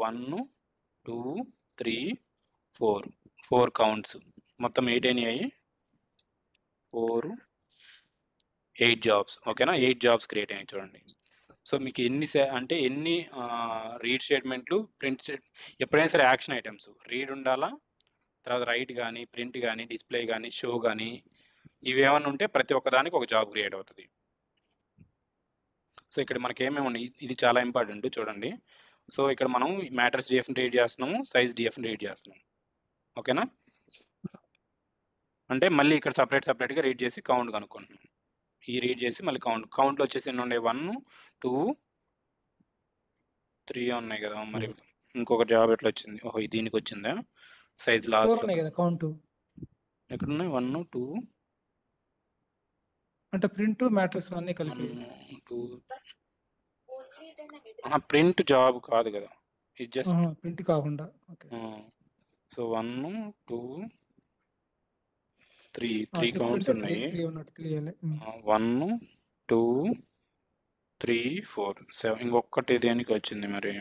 1 2 3 4 కౌంట్స్ మొత్తం 8 అయినాయి. 4 8 జాబ్స్. ఓకేనా? 8 జాబ్స్ క్రియేట్ అయినాయి చూడండి. సో మీకు అంటే ఎన్ని రీడ్ స్టేట్మెంట్లు, ఎప్పుడైనా సరే యాక్షన్ ఐటమ్స్ రీడ్ ఉండాలా, తర్వాత రైట్ కానీ, ప్రింట్ కానీ, డిస్ప్లే కానీ, షో కానీ, ఇవి ఏమన్నా ఉంటే ప్రతి ఒక్కదానికి ఒక జాబ్ క్రియేట్ అవుతుంది. సో ఇక్కడ మనకి ఏమేమి ఉన్నాయి, ఇది చాలా ఇంపార్టెంట్ చూడండి. సో ఇక్కడ మనం మ్యాట్రిక్స్ డిఎఫ్ని రీడ్ చేస్తున్నాము, సైజ్ డిఎఫ్ని రీడ్ చేస్తున్నాము. ఓకేనా? అంటే మళ్ళీ ఇక్కడ సపరేట్గా రీడ్ చేసి కౌంట్ కనుక్కుంటున్నాం. ఈ రీడ్ చేసి మళ్ళీ కౌంట్లో వచ్చేసి ఎన్ని ఉన్నాయి, 1 2 3 ఉన్నాయి కదా. మరి ఇంకొక జాబ్ ఎట్లా వచ్చింది? ఓహో, దీనికి వచ్చిందా? సైజ్ లాస్ట్ కదా కౌంట్ ఎక్కడ ఉన్నాయి? 1 2 అంటే ప్రింట్ మ్యాట్రిక్స్ అన్ని కలిపి 2 ప్రింట్ జాబ్ కాదు కదా, ఇది జస్ట్ ప్రింట్ కాకుండా. ఓకే. సో 1 2 3 కౌంట్స్ ఉన్నాయి. 1 2 3 4 7. ఇంకొకటి దేనికి వచ్చింది మరి?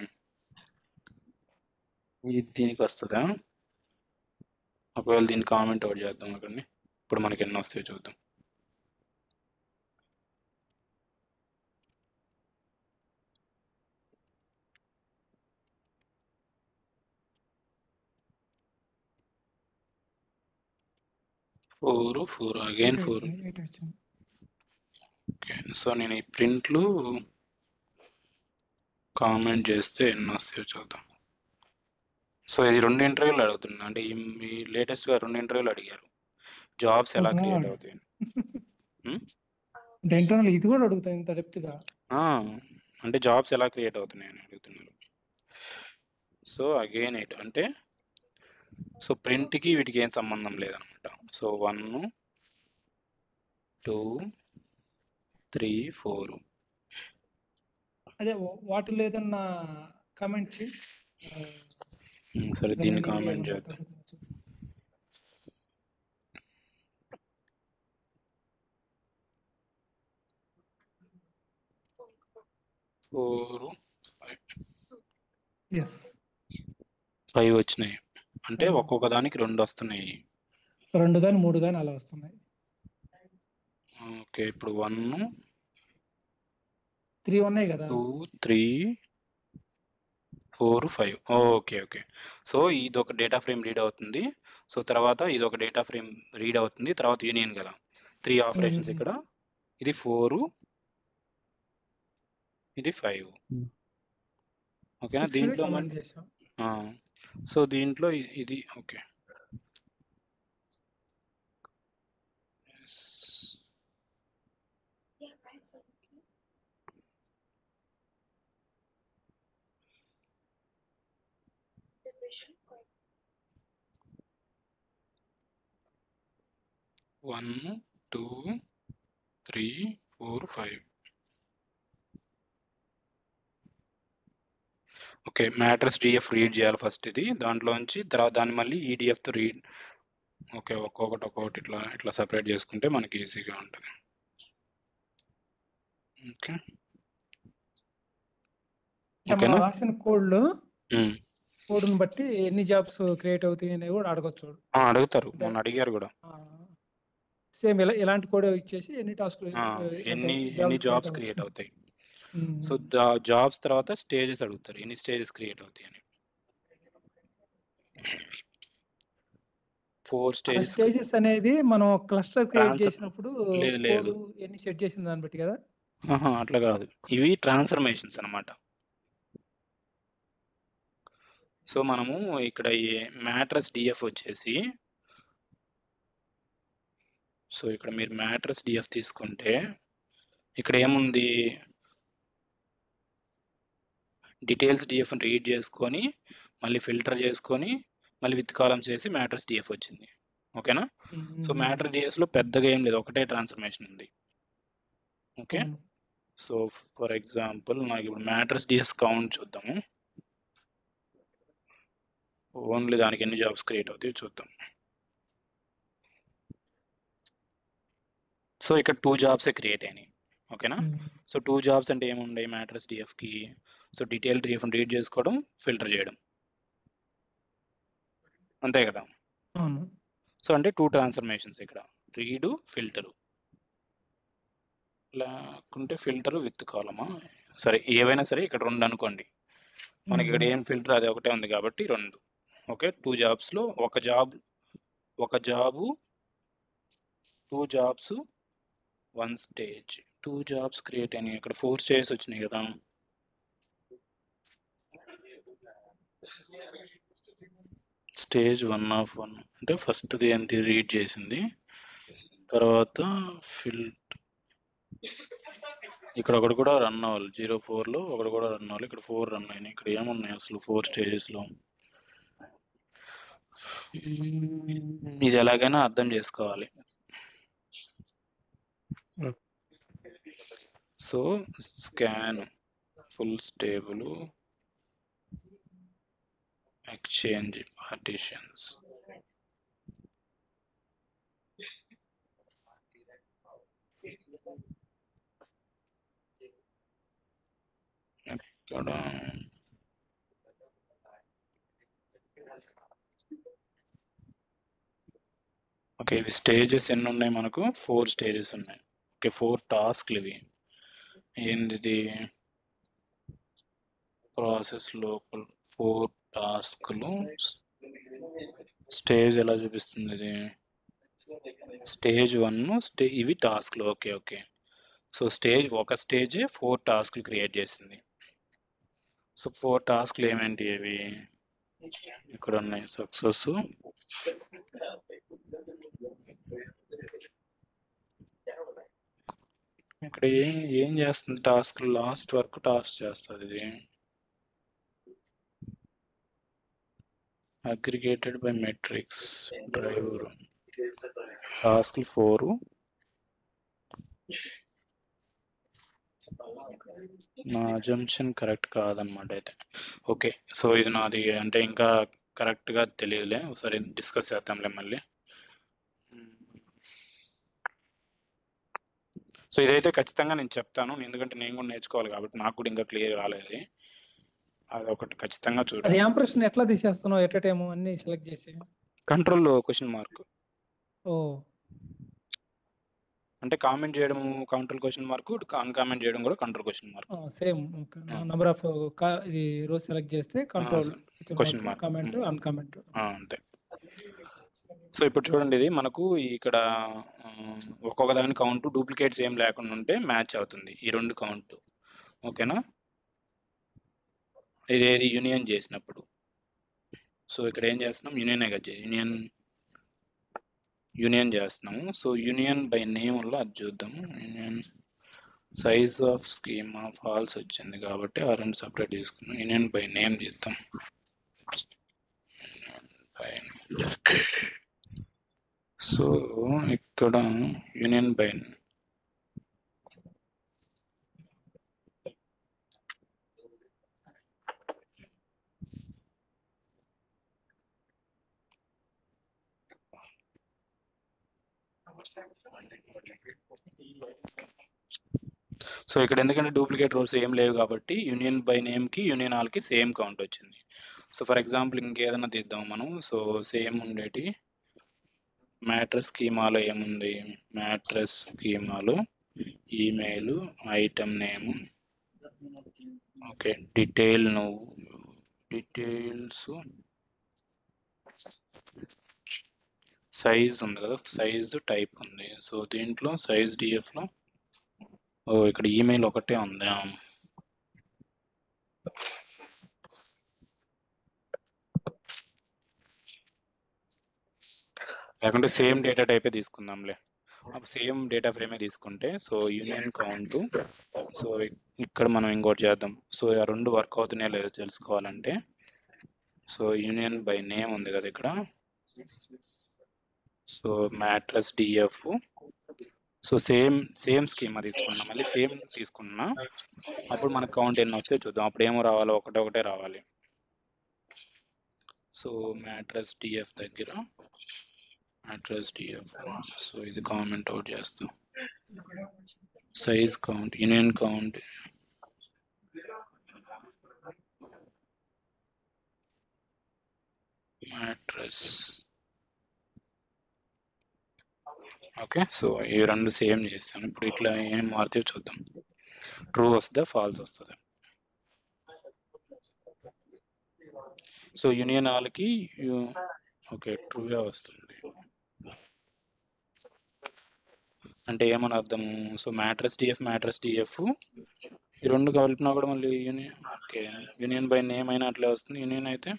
ఇది దీనికి వస్తుందా? ఒకవేళ దీన్ని కామెంట్ అవుట్ చేద్దాం అక్కడిని. ఇప్పుడు మనకి ఎన్ని వస్తాయో చూద్దాం. Four again 4. ఓకే, సో నేను ఈ ప్రింట్లు కామెంట్ చేస్తే ఎన్ని వస్తాయో చూద్దాం. సో ఇది 2 ఇంటర్వ్యూలు అడుగుతున్నా, అంటే ఈ లేటెస్ట్గా 2 ఇంటర్వ్యూలు అడిగారు జాబ్స్ ఎలా క్రియేట్ అవుతాయి. ఇది కూడా అడుగుతాయి ఇంత డెప్త్గా. అంటే జాబ్స్ ఎలా క్రియేట్ అవుతున్నాయి అని అడుగుతున్నారు. సో అగైన్ ఎయిట్ అంటే సో ప్రింట్కి వీటికి ఏం సంబంధం లేదనమాట. సో 1 2 3 4. అదే వాటిలో ఏదన్నా కామెంట్ చేయి. సరే, దీన్ని కామెంట్ చేద్దాం. ఎస్ 5 వచ్చినాయి, అంటే ఒక్కొక్క దానికి 2 వస్తున్నాయి. 2 కానీ 3 కానీ అలా వస్తున్నాయి. ఓకే, ఇప్పుడు 1 3 ఉన్నాయి కదా, 2 3 4 5. Okay okay. సో ఇది ఒక డేటా ఫ్రేమ్ రీడ్ అవుతుంది. సో తర్వాత ఇది ఒక డేటా ఫ్రేమ్ రీడ్ అవుతుంది. తర్వాత యూనియన్ కదా, 3 ఆపరేషన్స్ ఇక్కడ. ఇది 4, ఇది 5. ఓకేనా? దీంట్లో సో దీంట్లో ఇది okay. One, 2, 3, 4, 5. Okay, matrix DF read చేయాలి ఫస్ట్. ఇది దాంట్లోంచి తర్వాత దాన్ని మళ్ళీ ఈడిఎఫ్తో రీడ్. ఓకే, ఒక్కొక్కటి ఇట్లా సెపరేట్ చేసుకుంటే మనకి ఈజీగా ఉంటుంది. ఓకే, మనం రాసిన కోడ్ని బట్టి ఎన్ని జాబ్స్ క్రియేట్ అవుతాయి అనేవి కూడా అడగచ్చు. అడుగుతారు, మొన్న అడిగారు కూడా. సేమ్ ఇలాంటి కోడ్ ఇచ్చేసి ఎన్ని టాస్క్లు ఎన్ని జాబ్స్ క్రియేట్ అవుతాయి. సో జాబ్స్ తర్వాత స్టేజెస్ అడుగుతారు, ఎన్ని స్టేజెస్ క్రియేట్ అవుతాయి అని. 4 స్టేజెస్ అనేది మనం క్లస్టర్ క్రియేట్ చేసినప్పుడు లేదు ఎన్ని సెట్ చేసిన దాన్ని బట్టి కదా. అట్లా కాదు, ఇవి ట్రాన్స్ఫర్మేషన్స్ అన్నమాట. సో మనము ఇక్కడ ఈ మ్యాట్రిక్స్ డిఎఫ్ వచ్చేసి, సో ఇక్కడ మీరు మ్యాట్రిక్స్ డిఎఫ్ తీసుకుంటే ఇక్కడ ఏముంది, డీటెయిల్స్ డిఎఫ్ని రీడ్ చేసుకొని మళ్ళీ ఫిల్టర్ చేసుకొని మళ్ళీ విత్ కాలమ్స్ చేసి మ్యాట్రిక్స్ డిఎఫ్ వచ్చింది. ఓకేనా? సో మ్యాట్రిక్స్ డిఎఫ్లో పెద్దగా ఏం లేదు, ఒకటే ట్రాన్స్ఫర్మేషన్ ఉంది. ఓకే, సో ఫర్ ఎగ్జాంపుల్ నాకు ఇప్పుడు మ్యాట్రిక్స్ డిఎఫ్ కౌంట్ చూద్దాము. ఓన్లీ దానికి ఎన్ని జాబ్స్ క్రియేట్ అవుతాయో చూద్దాం. సో ఇక్కడ 2 జాబ్సే క్రియేట్ అయినాయి. ఓకేనా? సో 2 జాబ్స్ అంటే ఏముంటాయి మ్యాట్రిక్స్ డిఎఫ్కి? సో డీటెయిల్ డిఎఫ్ని రీడ్ చేసుకోవడం, ఫిల్టర్ చేయడం, అంతే కదా. సో అంటే 2 ట్రాన్స్ఫర్మేషన్స్ ఇక్కడ, రీడు, ఫిల్టరు. లేకుంటే ఫిల్టర్ విత్ కాలమా, సరే ఏవైనా సరే ఇక్కడ 2 అనుకోండి. మనకి ఇక్కడ ఏం ఫిల్టర్ అది ఒకటే ఉంది కాబట్టి 2. ఓకే, 2 జాబ్స్లో ఒక job 2 jobs 1 stage. 2 jobs create అయినాయి. ఇక్కడ 4 స్టేజెస్ వచ్చినాయి కదా. స్టేజ్ 1 ఆఫ్ 1 అంటే ఫస్ట్ది ఏంటి రీడ్ చేసింది, తర్వాత ఇక్కడ ఒకటి కూడా రన్ అవ్వాలి. 04లో ఒకటి కూడా రన్ అవ్వాలి. ఇక్కడ 4 రన్ అయినాయి. ఇక్కడ ఏమున్నాయి అసలు 4 స్టేజెస్లో? ఇది ఎలాగైనా అర్థం చేసుకోవాలి. So scan full stable exchange partitions. ఇక్కడ ఓకే, ఇవి స్టేజెస్ ఎన్ని ఉన్నాయి మనకు? 4 స్టేజెస్ ఉన్నాయి. ఓకే, 4 టాస్క్లు ఇవి. ఏంటిది? ప్రాసెస్ లోపల 4 టాస్క్లు. స్టేజ్ ఎలా చూపిస్తుంది ఇది? స్టేజ్ 1 ఇవి టాస్క్లు. ఓకే ఓకే, సో ఒక స్టేజ్ 4 టాస్క్లు క్రియేట్ చేసింది. సో 4 టాస్క్లు ఏమేంటి అవి? ఇక్కడ ఉన్నాయి. సక్సెస్, ఇక్కడ ఏం చేస్తుంది? టాస్క్ లాస్ట్ వరకు టాస్క్ చేస్తుంది ఇది. Aggregated by metrics driver. Task 4. నా అజంప్షన్ కరెక్ట్ కాదనమాట అయితే. ఓకే, సో ఇది నాది అంటే ఇంకా కరెక్ట్గా తెలియదులే, ఒకసారి డిస్కస్ చేద్దాంలే మళ్ళీ. సో ఇదైతే ఖచ్చితంగా నేను చెప్తాను, ఎందుకంటే నేను కూడా నేర్చుకోవాలి కాబట్టి నాకు కూడా ఇంకా క్లియర్ రాలేదు. అది ఒకటి ఖచ్చితంగా చూడాలి. యాంప్రెషన్ ఎట్లా తీసేస్తున్నావు? ఎట్ టైం అన్ని సెలెక్ట్ చేసి కంట్రోల్ క్వశ్చన్ మార్క్. ఓ, అంటే కామెంట్ చేయడం కంట్రోల్ క్వశ్చన్ మార్క్, అన్కామెంట్ చేయడం కూడా control question mark. Same number of ఇది రోజు సెలెక్ట్ చేస్తే control question mark, comment uncomment అంతే. సో ఇప్పుడు చూడండి, ఇది మనకు ఇక్కడ ఒక్కొక్క దాని కౌంట్ డూప్లికేట్స్ ఏం లేకుండా ఉంటే మ్యాచ్ అవుతుంది ఈ 2 కౌంట్. ఓకేనా? ఇదేది యూనియన్ చేసినప్పుడు. సో ఇక్కడ ఏం చేస్తున్నాం? యూనియనే కదా, యూనియన్ చేస్తున్నాము. సో యూనియన్ బై నేమ్ వల్ల అది చూద్దాము. Union size of schema false వచ్చింది కాబట్టి ఆ 2 సపరేట్ తీసుకున్నాం. యూనియన్ బై నేమ్ చేద్దాం. సో ఇక్కడ యూనియన్ బై సో ఇక్కడ ఎందుకంటే డూప్లికేట్ రోల్స్ ఏం లేవు కాబట్టి యూనియన్ బై నేమ్కి యూనియన్ ఆల్కి సేమ్ కౌంట్ వచ్చింది. సో ఫర్ ఎగ్జాంపుల్ ఇంకేదైనా తీద్దాం మనం. సో సేమ్ ఉండేటి మ్యాట్రస్ స్కీమాలో ఏముంది? మ్యాట్రస్ స్కీమాలో email, item name, okay, details, size ఉంది కదా, సైజ్ టైప్ ఉంది. సో దీంట్లో సైజ్ డిఎఫ్లో ఇక్కడ ఈమెయిల్ ఒకటే ఉంది. లేకుంటే సేమ్ డేటా టైపే తీసుకుందాంలే. సేమ్ డేటా ఫ్రేమే తీసుకుంటే సో యూనియన్ కౌంట్. సో ఇక్కడ మనం ఇంకోటి చేద్దాం. సో ఆ 2 వర్క్ అవుతున్నాయో లేదో తెలుసుకోవాలంటే సో యూనియన్ బై నేమ్ ఉంది కదా ఇక్కడ. So mattress DF. So same schema తీసుకున్నా, మళ్ళీ సేమ్ తీసుకున్నా. అప్పుడు మనకు కౌంట్ ఎన్ని వస్తే చూద్దాం. అప్పుడు ఏమో రావాలి, ఒకటే రావాలి. సో మ్యాట్రస్ డిఎఫ్ దగ్గర అడ్రస్ డిఎఫ్. సో ఇది కామెంట్ అవుట్ చేస్తాం. Size count, union count, address. Okay, okay, so ఈ రెండు సేమ్ చేస్తాను. ఇప్పుడు ఇట్లా ఏం మారితే చూద్దాం. ట్రూ వస్తుందా ఫాల్స్ వస్తుందా. సో యూనియన్ ఆల్కి ఓకే ట్రూగా వస్తుంది. అంటే ఏమని అర్థము? సో మ్యాట్రస్ డిఎఫ్ ఈ రెండు కలిపినా కూడా మళ్ళీ union. Okay, union by name అయినా అట్లే వస్తుంది. యూనియన్ అయితే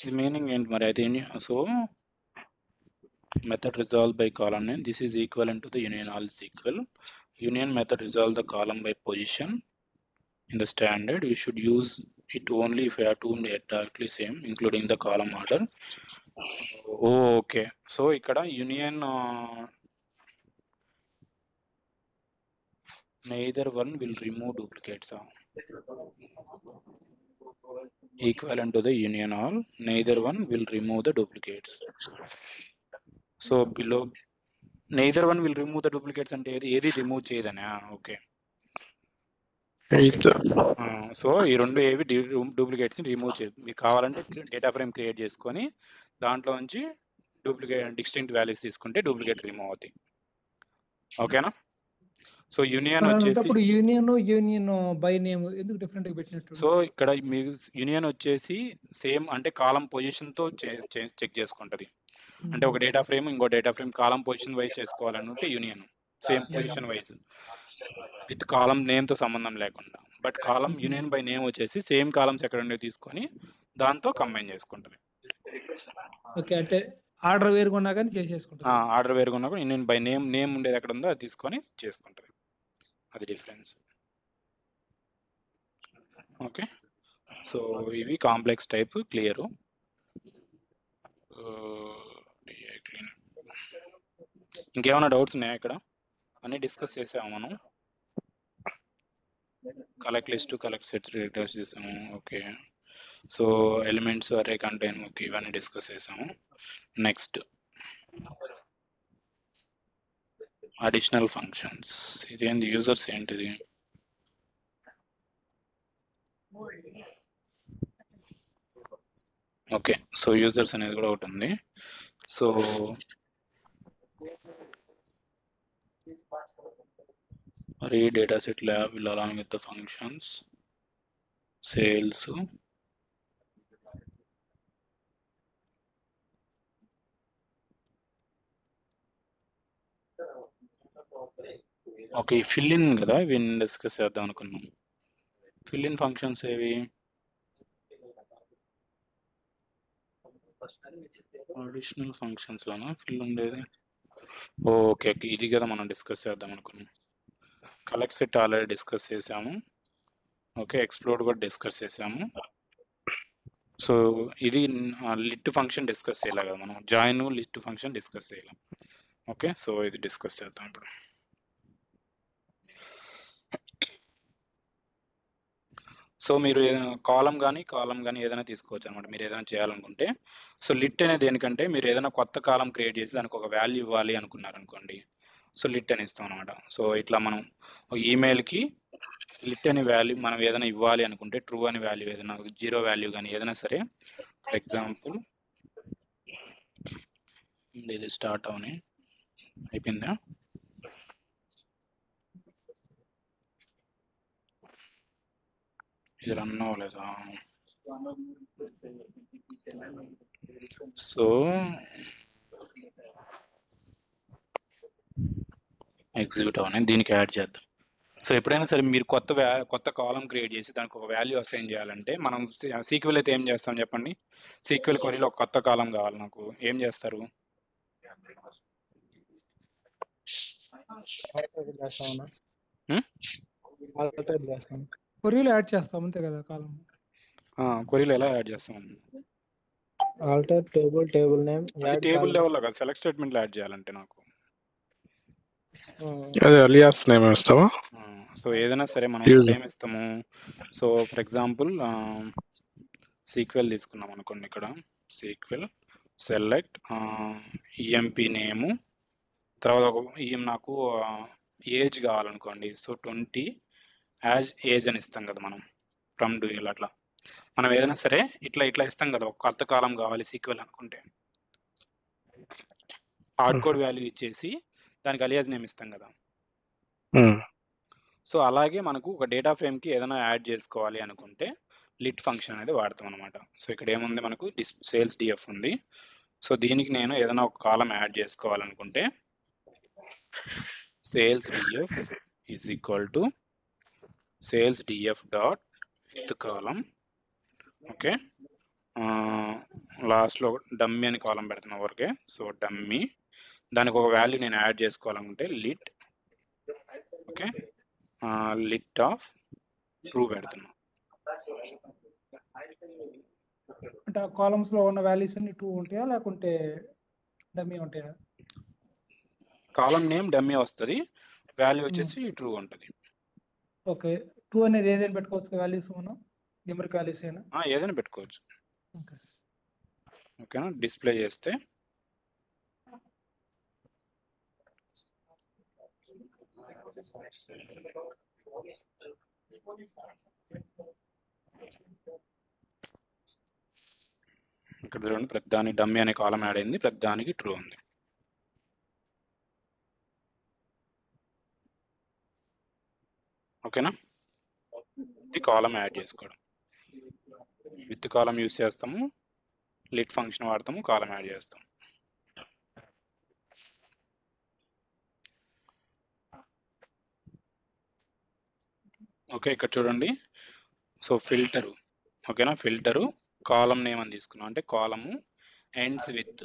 ఇది మీనింగ్ ఏంటి మరి అయితే? So method resolved by column name, this is equivalent to the union all is equal. Union method resolve the column by position. In the standard we should use it only if we have two exactly same including the column order. Okay, so ikkada union neither one will remove duplicates. Equivalent to the union all, neither one will remove the duplicates. So below neither one will remove the duplicates అంటే ఏది remove చేయదనా? Okay, so ఈ రెండు ఏవి duplicates ని remove చేయదు. మీకు కావాలంటే data frame create చేసుకొని దాంట్లో నుంచి డూప్లికేట్ డిస్టింక్ట్ వాల్యూస్ తీసుకుంటే డూప్లికేట్ రిమూవ్ అవుతాయి. ఓకేనా? సో యూనియన్ వచ్చేసి యూనియన్ బై నేమ్ ఎందుకు డిఫరెంట్ గా పెట్టినట్టు? సో ఇక్కడ మీకు యూనియన్ వచ్చేసి సేమ్ అంటే కాలం పొజిషన్ తో చెక్ చేసుకుంటది. అంటే ఒక డేటా ఫ్రేమ్ ఇంకో డేటా ఫ్రేమ్ కాలం పొజిషన్ వైజ్ చేసుకోవాలనుకుంటే union same position wise with column name తో సంబంధం లేకుండా. But column union by name వచ్చేసి సేమ్ కాలమ్స్ ఎక్కడ ఉండేవి తీసుకొని దాంతో కంబైన్ చేసుకుంటది. ఓకే, అంటే ఆర్డర్ వేరుకున్నా కానీ చేసేసుకుంటది. ఆర్డర్ వేరుకున్నా కూడా యూనియన్ బై నేమ్ ఉండేది ఎక్కడ ఉందో అది తీసుకొని చేసుకుంటది. అది డిఫరెన్స్. ఓకే, సో ఇవి కాంప్లెక్స్ టైప్ క్లియర్. ఇంకేమైనా డౌట్స్ ఉన్నాయా? ఇక్కడ అన్ని డిస్కస్ చేసాము మనం. Collect list, collect sets returns చేసాము. ఓకే, సో ఎలిమెంట్స్, అరే కంటైన్, ఓకే ఇవన్నీ డిస్కస్ చేసాము. Next additional functions. ఇదేంది యూజర్స్ ఏంటిది? ఓకే, సో యూజర్స్ అనేది కూడా ఒకటి ఉంది. So read dataset lab will along with the functions sales. Okay, fill in కదా ఇవి డిస్కస్ చేద్దాం అనుకున్నాం. ఫిల్ ఇన్ ఫంక్షన్స్ ఏవి? అడిషనల్ ఫంక్షన్స్ లోనా ఫిల్ ఉండేది? ఓకే, ఇది కదా మనం డిస్కస్ చేద్దాం అనుకున్నాం. కలెక్ట్ సెట్ ఆల్రెడీ డిస్కస్ చేసాము. ఓకే, ఎక్స్ప్లోర్ కూడా డిస్కస్ చేసాము. సో ఇది లిట్ ఫంక్షన్ డిస్కస్ చేయాలి కదా మనం. జాయిన్ లిస్ట్ ఫంక్షన్ డిస్కస్ చేయాలి. ఓకే, సో ఇది డిస్కస్ చేద్దాం ఇప్పుడు. సో మీరు కాలం కానీ ఏదైనా తీసుకోవచ్చు అనమాట మీరు ఏదైనా చేయాలనుకుంటే. సో లిట్ అనేది దేనికంటే మీరు ఏదైనా కొత్త కాలం క్రియేట్ చేసి దానికి ఒక వాల్యూ ఇవ్వాలి అనుకున్నారు అనుకోండి, సో లిట్ అని ఇస్తాం అనమాట. సో ఇట్లా మనం ఈమెయిల్కి లిట్ అనే వాల్యూ మనం ఏదైనా ఇవ్వాలి అనుకుంటే ట్రూ అనే వాల్యూ ఏదైనా 0 వాల్యూ కానీ ఏదైనా సరే. ఫర్ ఎగ్జాంపుల్ ఇది స్టార్ట్ అవని అయిపోయిందా? ఇది రన్ అవ్వలేదా? సో ఎగ్జిక్యూట్ అవని దీనికి యాడ్ చేద్దాం. సో ఎప్పుడైనా సరే మీరు కొత్త కాలం క్రియేట్ చేసి దానికి ఒక వాల్యూ అసైన్ చేయాలంటే మనం సీక్వెల్ అయితే ఏం చేస్తాం చెప్పండి? సీక్వెల్ క్వరీలో ఒక కొత్త కాలం కావాలి నాకు, ఏం చేస్తారు? కొరీలో యాడ్ చేస్తాం అంతే కదా కాలం. కొరీలో ఎలా యాడ్ చేస్తాం? ఆల్టర్ టేబుల్ నేమ్ టేబుల్ లెవెల్లో కదా, సెలెక్ట్ స్టేట్మెంట్ యాడ్ చేయాలంటే నాకు అదే అలియాస్ నేమ్ ఇస్తావా? సో ఏదైనా సరే మనం నేమ్ ఇస్తాము. సో ఫర్ ఎగ్జాంపుల్ సీక్వెల్ తీసుకున్నాం అనుకోండి. ఇక్కడ సీక్వెల్ సెలెక్ట్ ఈఎంపీ నేము, తర్వాత నాకు ఏజ్ కావాలనుకోండి. సో 20 యాజ్ ఏజ్ అని ఇస్తాం కదా మనం, ఫ్రమ్ డ్యూయల్. అట్లా మనం ఏదైనా సరే ఇట్లా ఇస్తాం కదా, ఒక కొత్త కాలం కావాలి సీక్వెల్ అనుకుంటే హార్డ్ కోడ్ వాల్యూ ఇచ్చేసి దానికి అలియాస్ నేమ్ ఇస్తాం కదా. సో అలాగే మనకు ఒక డేటా ఫ్రేమ్కి ఏదైనా యాడ్ చేసుకోవాలి అనుకుంటే లిట్ ఫంక్షన్ అనేది వాడతాం అనమాట. సో ఇక్కడ ఏముంది, మనకు సేల్స్ డిఎఫ్ ఉంది. సో దీనికి నేను ఏదైనా ఒక కాలం యాడ్ చేసుకోవాలనుకుంటే sales DF is equal to sales DF dot with column. Okay, లాస్ట్లో డమ్మీ అని కాలం పెడుతున్నా వరకే. సో డమ్మీ, దానికి ఒక వాల్యూ నేను యాడ్ చేసుకోవాలనుకుంటే lit. Okay, lit of true పెడుతున్నా. అంటే ఆ కాలమ్స్ లో ఉన్న వాల్యూస్ అన్ని 2 ఉంటాయా లేకుంటే డమ్మీ ఉంటాయా? కాలం నేమ్ డమ్మీ వస్తుంది, వాల్యూ వచ్చేసి ట్రూ ఉంటుంది. ఓకే, 2 అనేది ఏదైనా పెట్టుకోవచ్చు వాల్యూస్, మనం న్యూమరిక్ వాల్యూస్ అయినా ఏదైనా పెట్టుకోవచ్చు. ఓకే, ఓకేనా. డిస్ప్లే చేస్తే ఇక్కడ చూడండి, ప్రతిదానికి డమ్మీ అనే కాలం యాడ్ అయింది, ప్రతిదానికి ట్రూ ఉంది. ఓకేనా. ఈ కాలం యాడ్ చేసుకోవడం, విత్ కాలం యూస్ చేస్తాము, లిట్ ఫంక్షన్ వాడతాము, కాలం యాడ్ చేస్తాం. ఓకే, ఇక్కడ చూడండి. సో ఫిల్టరు, ఓకేనా, ఫిల్టరు కాలం నేమ్ అని తీసుకున్నాం, అంటే కాలము ఎండ్స్ విత్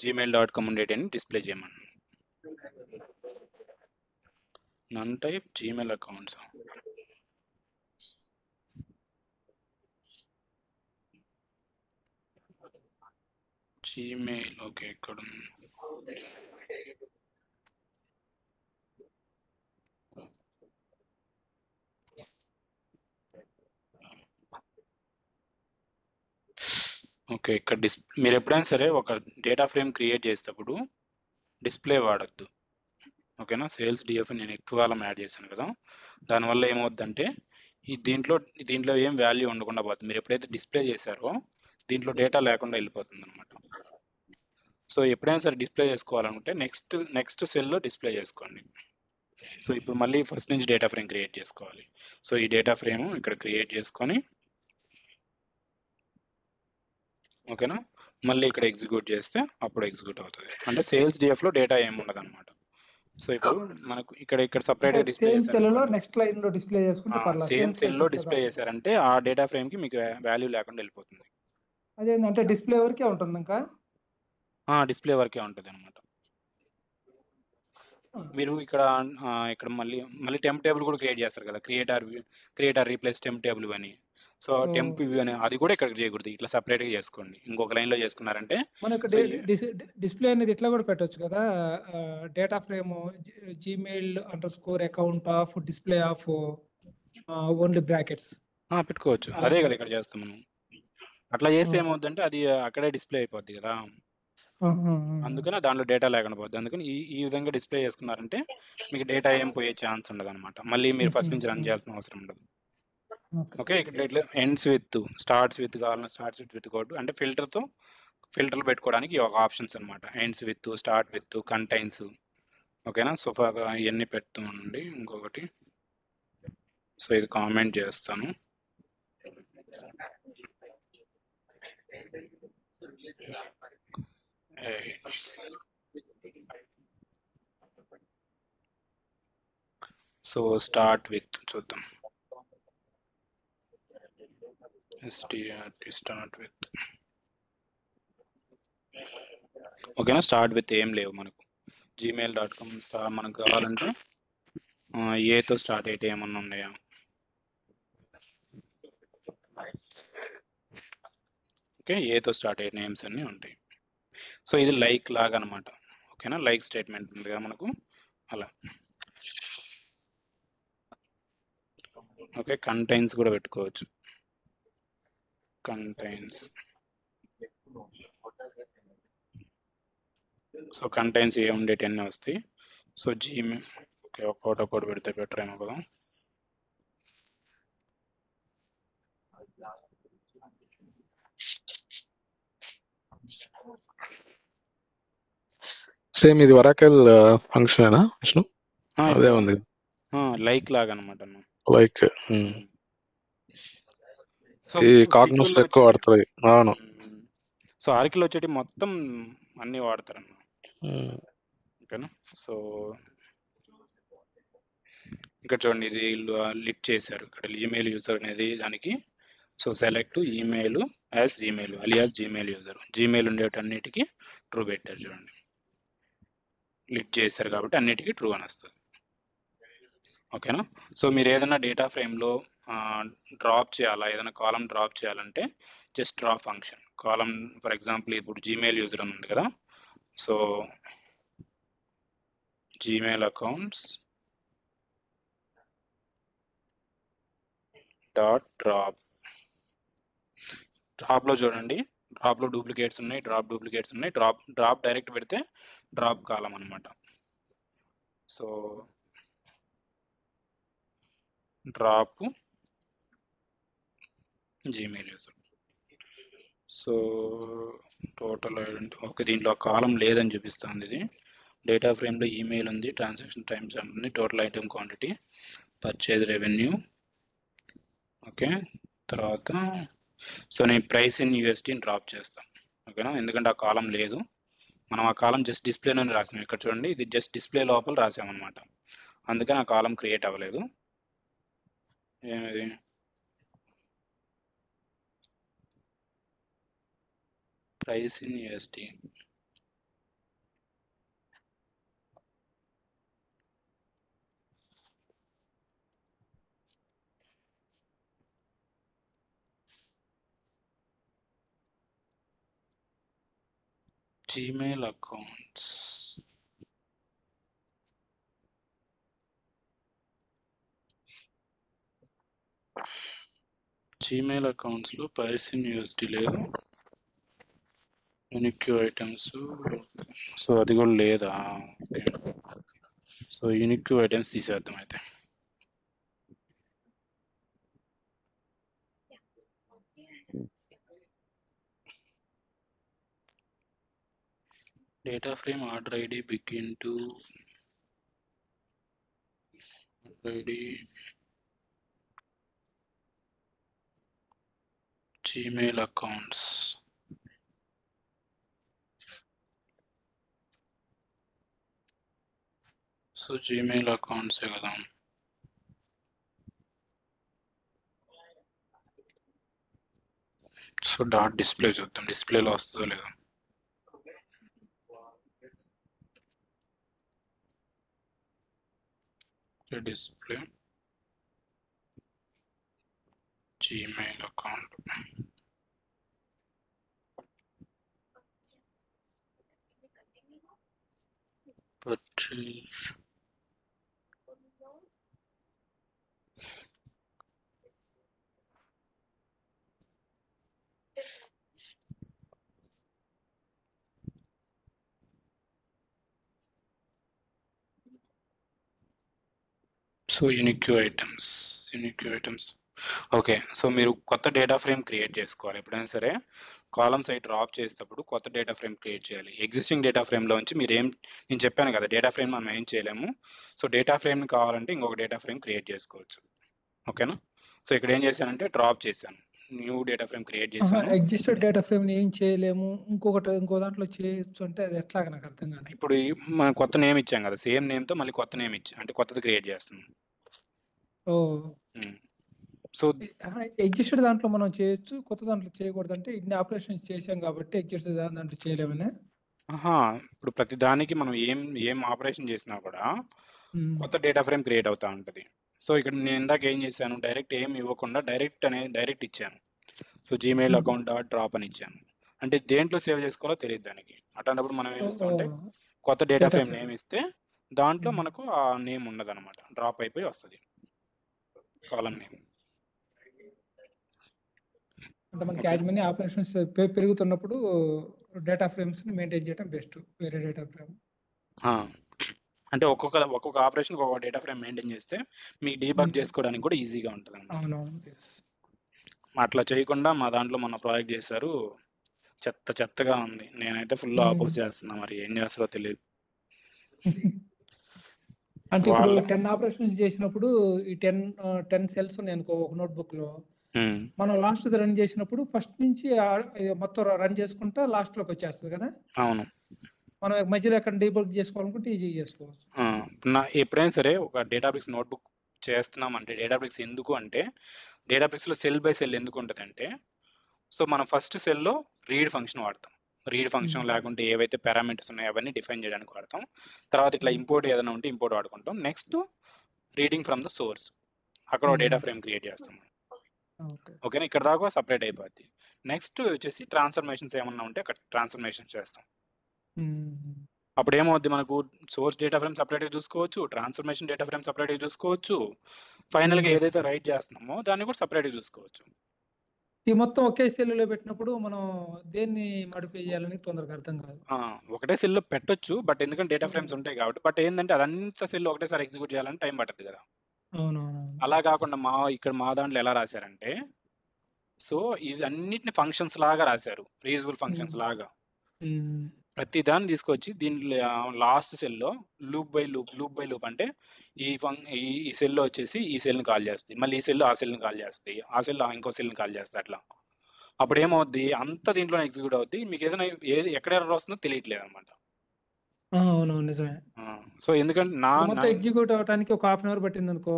gmail.com ఉండేటి అని డిస్ప్లే చేయమని. None type Gmail accounts. Gmail, okay, ఇక్కడ ఓకే. ఇక్కడ మీరు ఎప్పుడైనా సరే ఒక డేటా ఫ్రేమ్ క్రియేట్ చేసేటప్పుడు డిస్ప్లే వాడద్దు. ఓకేనా. సేల్స్ డిఎఫ్ నేను ఎక్కువ కాలం యాడ్ చేశాను కదా, దానివల్ల ఏమవుద్దంటే దీంట్లో ఏం వాల్యూ ఉండకుండా పోతుంది. మీరు ఎప్పుడైతే డిస్ప్లే చేశారో దీంట్లో డేటా లేకుండా వెళ్ళిపోతుంది అనమాట. సో ఎప్పుడైనా సరే డిస్ప్లే చేసుకోవాలనుకుంటే నెక్స్ట్ సెల్లో డిస్ప్లే చేసుకోండి. సో ఇప్పుడు మళ్ళీ ఫస్ట్ నుంచి డేటా ఫ్రేమ్ క్రియేట్ చేసుకోవాలి. సో ఈ డేటా ఫ్రేమ్ ఇక్కడ క్రియేట్ చేసుకొని, ఓకేనా, మళ్ళీ ఇక్కడ ఎగ్జిక్యూట్ చేస్తే అప్పుడు ఎగ్జిక్యూట్ అవుతుంది. అంటే సేల్స్ డిఎఫ్లో డేటా ఏమి ఉండదు అనమాట. సో ఇప్పుడు మనకు ఇక్కడ సపరేట్గా డిస్ప్లే చేశారు, నెక్స్ట్ లైన్ లో డిస్ప్లే చేసుకుంటే పర్లేదు. సేమ్ సెల్లో డిస్ప్లే చేశారంటే ఆ డేటా ఫ్రేమ్కి మీకు వాల్యూ లేకుండా వెళ్ళిపోతుంది. అదేంటంటే డిస్ప్లే వరకే ఉంటుంది, ఇంకా డిస్ప్లే వరకే ఉంటుంది అనమాట. మీరు ఇక్కడ మళ్ళీ టెంప్ టేబుల్ కూడా క్రియేట్ చేస్తారు కదా, క్రియేటర్ రీప్లేస్ టెంప్ టేబుల్ అని. సో టెంప్ వ్యూ అని అది కూడా ఇక్కడ చేయకూడదు, ఇట్లా సపరేట్గా చేసుకోండి. ఇంకొక లైన్లో చేసుకున్నారంటే మనకు డిస్ప్లే అనేది ఇట్లా కూడా పెట్టవచ్చు కదా, data frame gmail_account of display of only brackets పెట్టుకోవచ్చు. అదే కదా ఇక్కడ చేస్తాం మనం. అట్లా చేస్తే ఏమవుతుందంటే అది అక్కడే డిస్ప్లే అయిపోద్ది కదా, అందుకని దాంట్లో డేటా లేకుండా పోద్ది. అందుకని ఈ విధంగా డిస్ప్లే చేసుకున్నారంటే మీకు డేటా ఏం పోయే ఛాన్స్ ఉండదు అనమాట. మళ్ళీ మీరు ఫస్ట్ నుంచి రన్ చేయాల్సిన అవసరం ఉండదు. ఓకే, ఇక్కడ ఇట్లా ఎండ్స్ విత్ స్టార్ట్స్ విత్ కావాలన్నా స్టార్ట్స్ విత్ కోడ్, అంటే ఫిల్టర్లు పెట్టుకోవడానికి ఒక ఆప్షన్స్ అనమాట. Ends with, start with, contains. ఓకేనా. సో ఇవన్నీ పెడుతుండండి. ఇంకొకటి, సో ఇది కామెంట్ చేస్తాను. సో స్టార్ట్ విత్ చూద్దాం, స్టార్ట్ విత్. ఓకేనా. స్టార్ట్ విత్ ఏం లేవు మనకు. gmail.com మనకు కావాలంటే ఏతో స్టార్ట్ అయితే ఏమన్నా ఉన్నాయా? ఓకే, ఏతో స్టార్ట్ అయ్యే నేమ్స్ అన్నీ ఉంటాయి. సో ఇది లైక్ లాగా అనమాట. ఓకేనా, లైక్ స్టేట్మెంట్ ఉంది కదా మనకు, అలా. ఓకే, కంటైన్స్ కూడా పెట్టుకోవచ్చు. కంటైన్స్, సో కంటైన్స్ ఏ ఉండేటన్నీ వస్తాయి. సో జీమెయిల్ ఓకే, ఒక్కొక్కటి పెడితే బెటర్ ఏమో కదా. సేమ్ ఇది వరాకెల్ ఫంక్షన్ విష్ణు, అదే ఉంది లైక్ లాగా అనమాట అన్న. లైక్. సో ఈ కాగ్నోస్ ఎక్కువ వాడుతుంది. అవును. సో ఆర్కిల్ వచ్చేటి మొత్తం అన్ని వాడతారన్న. ఓకేనా. సో ఇక్కడ చూడండి, ఇది లిట్ చేశారు ఇక్కడ ఈమెయిల్ యూజర్ అనేది దానికి. So select email as Gmail alias Gmail user, Gmail ఉండేటన్నిటికీ ట్రూ పెట్టారు చూడండి. లిట్ చేశారు కాబట్టి అన్నిటికీ ట్రూ అని వస్తుంది. ఓకేనా. సో మీరు ఏదైనా డేటా ఫ్రేమ్లో డ్రాప్ చేయాలా, ఏదైనా కాలం డ్రాప్ చేయాలంటే just drop function column. For example ఇప్పుడు జీమెయిల్ యూజర్ అని ఉంది కదా. So Gmail accounts dot drop. డ్రాప్లో చూడండి, డ్రాప్లో డూప్లికేట్స్ ఉన్నాయి, డూప్లికేట్స్ ఉన్నాయి. డ్రాప్ డైరెక్ట్ పెడితే డ్రాప్ కాలం అనమాట. So drop Gmail user. So total okay, దీంట్లో కాలం లేదని చూపిస్తుంది. ఇది డేటా ఫ్రేమ్లో ఈమెయిల్ ఉంది, ట్రాన్సాక్షన్ టైం ఉంది, total item quantity, purchase revenue. Okay, తర్వాత సో నేను ప్రైస్ ఇన్ యూఎస్టీని డ్రాప్ చేస్తాను. ఓకేనా, ఎందుకంటే ఆ కాలం లేదు. మనం ఆ కాలం జస్ట్ డిస్ప్లేలోనే రాసాం. ఇక్కడ చూడండి, ఇది జస్ట్ డిస్ప్లే లోపల రాసామన్నమాట, అందుకని ఆ కాలం క్రియేట్ అవ్వలేదు. ఏమిది price in UST. Gmail accounts. Gmail accounts లో ప్రైస్ ఇన్ యూఎస్టీ లేదు, యూనిక్ ఐటమ్స్. సో అది కూడా లేదా. సో యూనిక్ ఐటమ్స్ తీసేద్దాం అయితే. Data frame order ID begin to ID Gmail accounts. So Gmail అకౌంట్సే కదా. సో డాట్ డిస్ప్లే చూద్దాం, డిస్ప్లేలో వస్తుందో లేదో. Display Gmail account. Purchase so unique items. Okay, so మీరు కొత్త డేటా ఫ్రేమ్ క్రియేట్ చేసుకోవాలి. ఎప్పుడైనా సరే కాలమ్స్ అయి డ్రాప్ చేసేటప్పుడు కొత్త డేటా ఫ్రేమ్ క్రియేట్ చేయాలి. ఎగ్జిస్టింగ్ డేటా ఫ్రేమ్లో నుంచి మీరు నేను చెప్పాను కదా, డేటా ఫ్రేమ్ మనం ఏం చేయలేము. సో డేటా ఫ్రేమ్ కావాలంటే ఇంకొక డేటా ఫ్రేమ్ క్రియేట్ చేసుకోవచ్చు. ఓకేనా. సో ఇక్కడ ఏం చేశానంటే డ్రాప్ చేశాను, న్యూ డేటా ఫ్రేమ్ క్రియేట్ చేశాను. ఎగ్జిస్టెడ్ డేటా ఫ్రేమ్ ఏం చేయలేము, ఇంకో దాంట్లో చేయొచ్చు అంటే అది ఎట్లాగా నాకు అర్థం కాదు. ఇప్పుడు మనం కొత్త నేమ్ ఇచ్చాం కదా, సేమ్ నేమ్తో మళ్ళీ కొత్త నేమ్ ఇచ్చాం అంటే కొత్తది క్రియేట్ చేస్తున్నాం. సో ఎగ్జిస్టెడ్ దాంట్లో మనం చేయొచ్చు, కొత్త దాంట్లో చేయకూడదు. అంటే ఇన్ని ఆపరేషన్స్ చేసాం కాబట్టి ఎగ్జిస్టెడ్ దాంట్లో చేయలేమనే. ఇప్పుడు ప్రతి దానికి మనం ఏం ఆపరేషన్ చేసినా కూడా కొత్త డేటా ఫ్రేమ్ క్రియేట్ అవుతా ఉంటుంది. సో ఇక్కడ నేను ఇందాక ఏం చేశాను, డైరెక్ట్ ఏం ఇవ్వకుండా డైరెక్ట్ ఇచ్చాను. So Gmail account dot drop అని ఇచ్చాను. అంటే దేంట్లో సేవ్ చేసుకోవాలో తెలియదు దానికి. అట్లాంటప్పుడు మనం ఏం ఇస్తామంటే కొత్త డేటా ఫ్రేమ్ నేమ్ ఇస్తే దాంట్లో మనకు ఆ నేమ్ ఉండదు అనమాట, డ్రాప్ అయిపోయి వస్తుంది కాలం నేమ్. అంటే మనకి యాజ్ మెనీ ఆపరేషన్స్ పెరుగుతున్నప్పుడు డేటా ఫ్రేమ్స్ని మెయింటైన్ చేయడం బెస్ట్, వేరే డేటా ఫ్రేమ్. అంటే ఒక్కొక్క ఆపరేషన్ ఒక్కొక్క డేటా ఫ్రేమ్ మెయింటైన్ చేస్తే మీకు డీబగ్ చేసుకోవడానికి కూడా ఈజీగా ఉంటుంది అన్నమాట. అవునవును, yes. అట్లా చేయకుండా మా దాంట్లో మొన్న ప్రాజెక్ట్ చేశారు, చెత్తగా ఉంది. నేనైతే ఫుల్ ఆపోజ్ చేస్తున్నా, మరి ఏం చేస్తారో తెలియదు. అంటే ఇప్పుడు వాళ్ళ 10 ఆపరేషన్స్ చేసినప్పుడు ఈ 10 సెల్స్ ఉన్నాయి అనుకో ఒక నోట్బుక్లో, ఉమ్, మనం లాస్ట్ రన్ చేసినప్పుడు ఫస్ట్ నుంచి మొత్తం రన్ చేసుకుంటా లాస్ట్లోకి వచ్చేస్తుంది కదా. అవును. మనం మధ్యలో ఎక్కడ డీబగ్ చేసుకోవాలనుకుంటే ఈజీగా చేసుకోవచ్చు. ఎప్పుడైనా సరే ఒక డేటాబ్రిక్స్ నోట్బుక్ చేస్తున్నామంటే, డేటాబ్రిక్స్ ఎందుకు అంటే, డేటాబ్రిక్స్లో సెల్ బై సెల్ ఎందుకు ఉంటుంది అంటే, సో మనం ఫస్ట్ సెల్లో రీడ్ ఫంక్షన్ వాడతాం. రీడ్ ఫంక్షన్ లేకుంటే ఏవైతే పారామీటర్స్ ఉన్నాయో అవన్నీ డిఫైన్ చేయడానికి వాడతాం. తర్వాత ఇట్లా ఇంపోర్ట్ ఏదైనా ఉంటే ఇంపోర్ట్ వాడుకుంటాం. Next reading from the source, అక్కడ డేటా ఫ్రేమ్ క్రియేట్ చేస్తాం. ఓకేనా, ఇక్కడ దాకా సపరేట్ అయిపోద్ది. నెక్స్ట్ వచ్చేసి ట్రాన్స్ఫర్మేషన్స్ ఏమన్నా ఉంటే అక్కడ ట్రాన్స్ఫర్మేషన్స్ చేస్తాం. అప్పుడు ఏమవుద్ది, మనకు సోర్స్ డేటా ఫ్రేమ్ సపరేట్గా చూసుకోవచ్చు, ట్రాన్స్ఫర్మేషన్ డేటా ఫ్రేమ్ సపరేట్గా చూసుకోవచ్చు, ఫైనల్గా ఏదైతే రైట్ చేస్తున్నామో దాన్ని కూడా సపరేట్గా చూసుకోవచ్చు. ఈ మొత్తం ఒకే సెల్లో పెట్టినప్పుడు మనం దేన్ని మాడిఫై చేయాలని తొందరగా అర్థం కాదు. ఒకటే సెల్లో పెట్టొచ్చు, బట్ ఎందుకంటే డేటా ఫ్రేమ్స్ ఉంటాయి కాబట్టి. బట్ ఏంటంటే అదంతా సెల్ ఒకటేసారి ఎగ్జిక్యూట్ చేయాలని టైం పడుతుంది కదా. అవునవును. అలా కాకుండా మా దాంట్లో ఎలా రాశారంటే, సో ఇది అన్నిటిని ఫంక్షన్స్ లాగా రాశారు, రీయూజబుల్ ఫంక్షన్స్ లాగా. ప్రతి దాన్ని తీసుకొచ్చి దీంట్లో లాస్ట్ సెల్లో లూప్ బై లూప్ అంటే ఈ సెల్లో వచ్చేసి ఈ సెల్ని కాల్ చేస్తుంది, మళ్ళీ ఈ సెల్ ఆ సెల్ని కాల్ చేస్తుంది, ఆ సెల్ ఇంకో సెల్ని కాల్ చేస్తుంది. అట్లా అప్పుడు ఏమవుద్ది, అంత దీంట్లో ఎగ్జిక్యూట్ అవుద్ది. మీకు ఏదైనా ఎక్కడ ఎర్రర్ వస్తుందో తెలియట్లేదు అనమాట. అవునవును, నిజమే. సో ఎందుకంటే మొత్తం ఎగ్జిక్యూట్ అవడానికి ఒక హాఫ్ అన్ అవర్ పట్టింది అనుకో,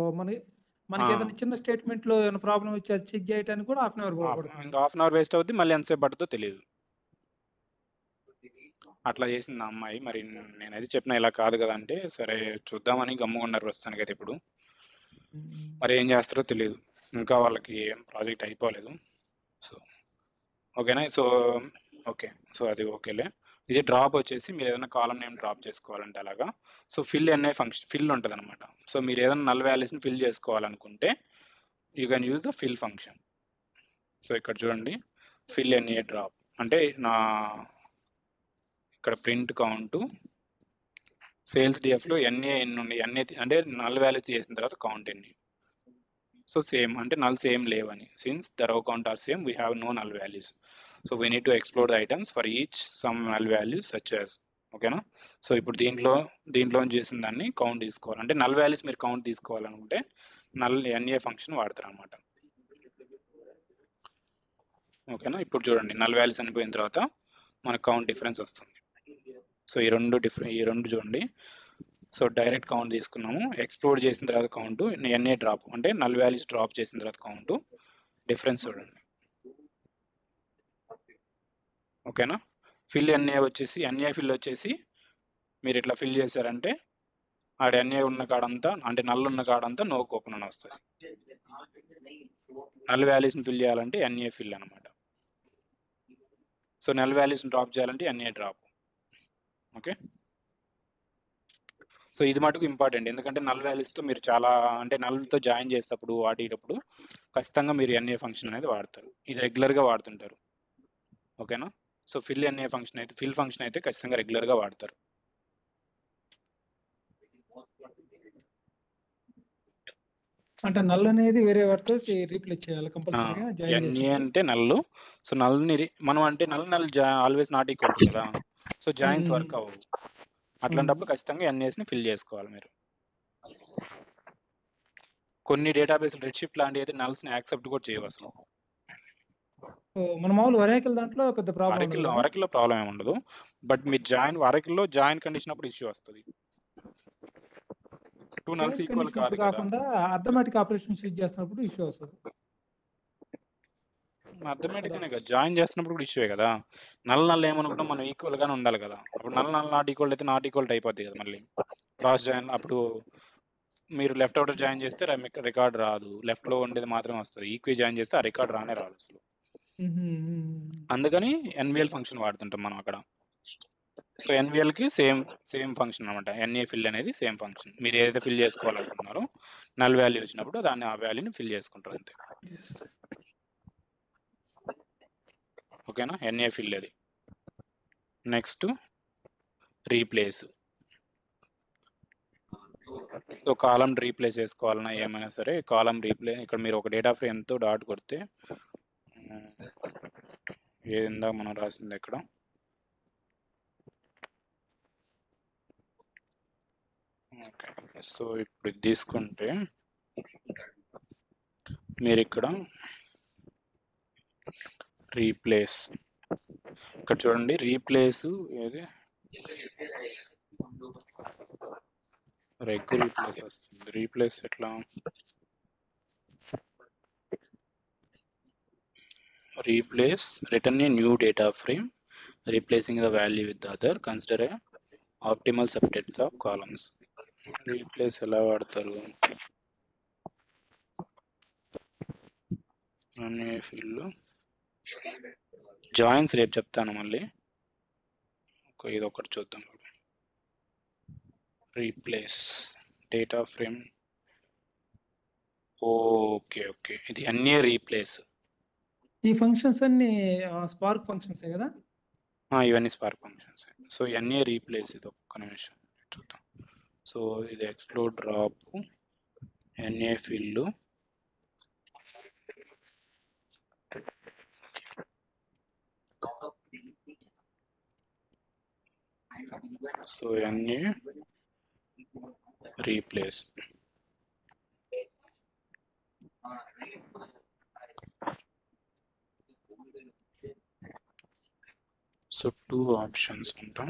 మనకి ఏదైనా చిన్న స్టేట్మెంట్ లో ఏమైనా ప్రాబ్లం వచ్చి అది చెక్ చేయడానికి కూడా హాఫ్ అన్ అవర్ పడుతుంది. ఇంకా హాఫ్ అన్ అవర్ వేస్ట్ అవుద్ది, మళ్ళీ ఎంతసేపు పడుతుందో తెలియదు. అట్లా చేసింది ఆ అమ్మాయి. మరి నేనైతే చెప్పిన ఇలా కాదు కదా అంటే, సరే చూద్దామని గమ్ముకున్నారు ప్రస్తుతానికి అయితే. ఇప్పుడు మరి ఏం చేస్తారో తెలియదు, ఇంకా వాళ్ళకి ఏం ప్రాజెక్ట్ అయిపోలేదు. సో ఓకేనా, సో ఓకే, సో అది ఓకేలే. ఇది డ్రాప్ వచ్చేసి మీరు ఏదైనా కాలం నేమ్ డ్రాప్ చేసుకోవాలంటే అలాగా. సో ఫిల్ అనే ఫంక్షన్ ఫిల్ ఉంటుంది అనమాట. సో మీరు ఏదైనా నల్ వాల్యూస్ని ఫిల్ చేసుకోవాలనుకుంటే you can use the fill function. So ఇక్కడ చూడండి, ఫిల్ ఎన్ఏ డ్రాప్ అంటే ఇక్కడ ప్రింట్ కౌంట్ సేల్స్ డిఎఫ్లో ఎన్ఏ ఎన్ని ఉన్నాయి, ఎన్ఏ అంటే నల్ వాల్యూస్ చేసిన తర్వాత కౌంట్ ఎన్ని. సో సేమ్ అంటే నల్స్ ఏం లేవని, since the row count are same we have no null values. So we need to explore the items for each some null values such as. ఓకేనా, so ఇప్పుడు దీంట్లో చేసిన దాన్ని కౌంట్ తీసుకోవాలి అంటే నల్ వాల్యూస్ మీరు కౌంట్ తీసుకోవాలనుకుంటే నల్ ఎన్ఏ ఫంక్షన్ వాడతారు అనమాట. ఓకేనా, ఇప్పుడు చూడండి నల్ వాల్యూస్ అనిపోయిన తర్వాత మనకు కౌంట్ డిఫరెన్స్ వస్తుంది. సో ఈ రెండు చూడండి. సో డైరెక్ట్ కౌంట్ తీసుకున్నాము, ఎక్స్ప్లోర్ చేసిన తర్వాత కౌంట్, ఎన్ఏ డ్రాప్ అంటే నల్ వాల్యూస్ డ్రాప్ చేసిన తర్వాత కౌంట్, డిఫరెన్స్ చూడండి. ఓకేనా, ఫిల్ ఎన్ఏ వచ్చేసి ఎన్ఏ ఫిల్ వచ్చేసి మీరు ఇట్లా ఫిల్ చేశారంటే ఆడ ఎన్ఏ ఉన్న కాడంతా అంటే నల్ ఉన్న కాడంతా నో ఓపెన్ అని వస్తుంది. నల్ వాల్యూస్ని ఫిల్ చేయాలంటే ఎన్ఏ ఫిల్ అనమాట. సో నల్ వాల్యూస్ని డ్రాప్ చేయాలంటే ఎన్ఏ డ్రాప్. ఓకే, సో ఇది మటుకు ఇంపార్టెంట్, ఎందుకంటే నల్ వాల్యూస్తో మీరు చాలా అంటే నల్తో జాయిన్ చేసేటప్పుడు వాడేటప్పుడు ఖచ్చితంగా మీరు ఎన్ఏ ఫంక్షన్ అనేది వాడతారు, ఇది రెగ్యులర్గా వాడుతుంటారు. ఓకేనా, సో ఫిల్ ఎన్ఏ ఫంక్షన్ అయితే ఫిల్ ఫంక్షన్ అయితే ఖచ్చితంగా రెగ్యులర్గా వాడతారు. అంటే నల్ అనేది వేరే వాటితో రీప్లేస్ చేయాలి కంపల్సరీగా. ఎన్ఏ అంటే నల్లు. సో నల్ని మనం అంటే నల్ ఆల్వేస్ నాట్ ఈక్వల్ కదా, సో జాయిన్స్ వర్క్ అవ్వవు. అట్లాంటప్పుడు ఖచ్చితంగా ఎన్ఏస్ని ఫిల్ చేసుకోవాలి మీరు. కొన్ని డేటాబేస్ రెడ్ షిఫ్ట్ లాంటి అయితే నల్స్ని యాక్సెప్ట్ కూడా చేయవు అసలు. మన మామూలు ఒరాకిల్ దాంట్లో పెద్ద ప్రాబ్లం, ఒరాకిల్లో ప్రాబ్లం ఏమి ఉండదు, బట్ మీరు ఒరాకిల్లో జాయిన్ కండిషన్ అప్పుడు ఇష్యూ వస్తుంది. టూ నల్స్ ఈక్వల్ కాకుండా అథమెటిక్ ఆపరేషన్స్ యూజ్ చేస్తున్నప్పుడు ఇష్యూ వస్తుంది. అథమెటిక్ అనే కదా, జాయిన్ చేస్తున్నప్పుడు కూడా ఇష్యూ కదా. నల్ ఏమనుకుంటాం మనం ఈక్వల్ గానే ఉండాలి కదా. అప్పుడు నల్ నాట్ ఈక్వల్ అయితే నాట్ ఈక్వల్ అయిపోద్ది కదా. మళ్ళీ క్రాస్ జాయిన్ అప్పుడు మీరు లెఫ్ట్ అవుటర్ జాయిన్ చేస్తే రికార్డ్ రాదు, లెఫ్ట్ లో ఉండేది మాత్రమే వస్తుంది. ఈక్వీ జాయిన్ చేస్తే ఆ రికార్డ్ రానే రాదు అసలు. అందుకని ఎన్విఎల్ ఫంక్షన్ వాడుతుంటాం మనం అక్కడ. సో ఎన్విఎల్ కి సేమ్ ఫంక్షన్ అనమాట. ఎన్ఏ ఫిల్ అనేది సేమ్ ఫంక్షన్. మీరు ఏదైతే ఫిల్ చేసుకోవాలనుకుంటున్నారో నల్ వాల్యూ వచ్చినప్పుడు దాన్ని ఆ వాల్యూని ఫిల్ చేసుకుంటారు అంతే. ఓకేనా, ఎన్ఏ ఫిల్ అది. Next replace. సో కాలం రీప్లేస్ చేసుకోవాలన్నా ఏమైనా సరే కాలం రీప్లేస్, ఇక్కడ మీరు ఒక డేటా ఫ్రేమ్తో డాట్ కొడితే ఏందా మనం రాసింది ఇక్కడ, ఓకే. సో ఇప్పుడు ఇది తీసుకుంటే మీరు ఇక్కడ రీప్లేస్, ఇక్కడ చూడండి రీప్లేస్ ఏది రెగ్గు రీప్లేస్ వస్తుంది. రీప్లేస్ ఎట్లా, replace return a new data frame replacing the value with other consider A optimal subset of columns. Replace ఎలా వాడతారు, అనే ఫీల్డ్ జాయిన్స్ రేపు చెప్తాను మళ్ళీ, ఇది ఒకటి చూద్దాం. Replace data frame, okay okay, ఇది అన్నీ రీప్లేస్. ఈ ఫంక్షన్స్ అన్ని స్పార్క్ ఫంక్షన్స్ కదా? ఇవన్నీ స్పార్క్ ఫంక్షన్స్. సో ఇవన్నీ రీప్లేస్. ఇది ఒక్క నిమిషం చూద్దాం. సో ఇది ఎక్స్ప్లోర్ డ్రాప్ ఎన్ఏ ఫీల్డ్, సో ఇవన్నీ రీప్లేస్. సో 2 ఆప్షన్స్ ఉంటాం.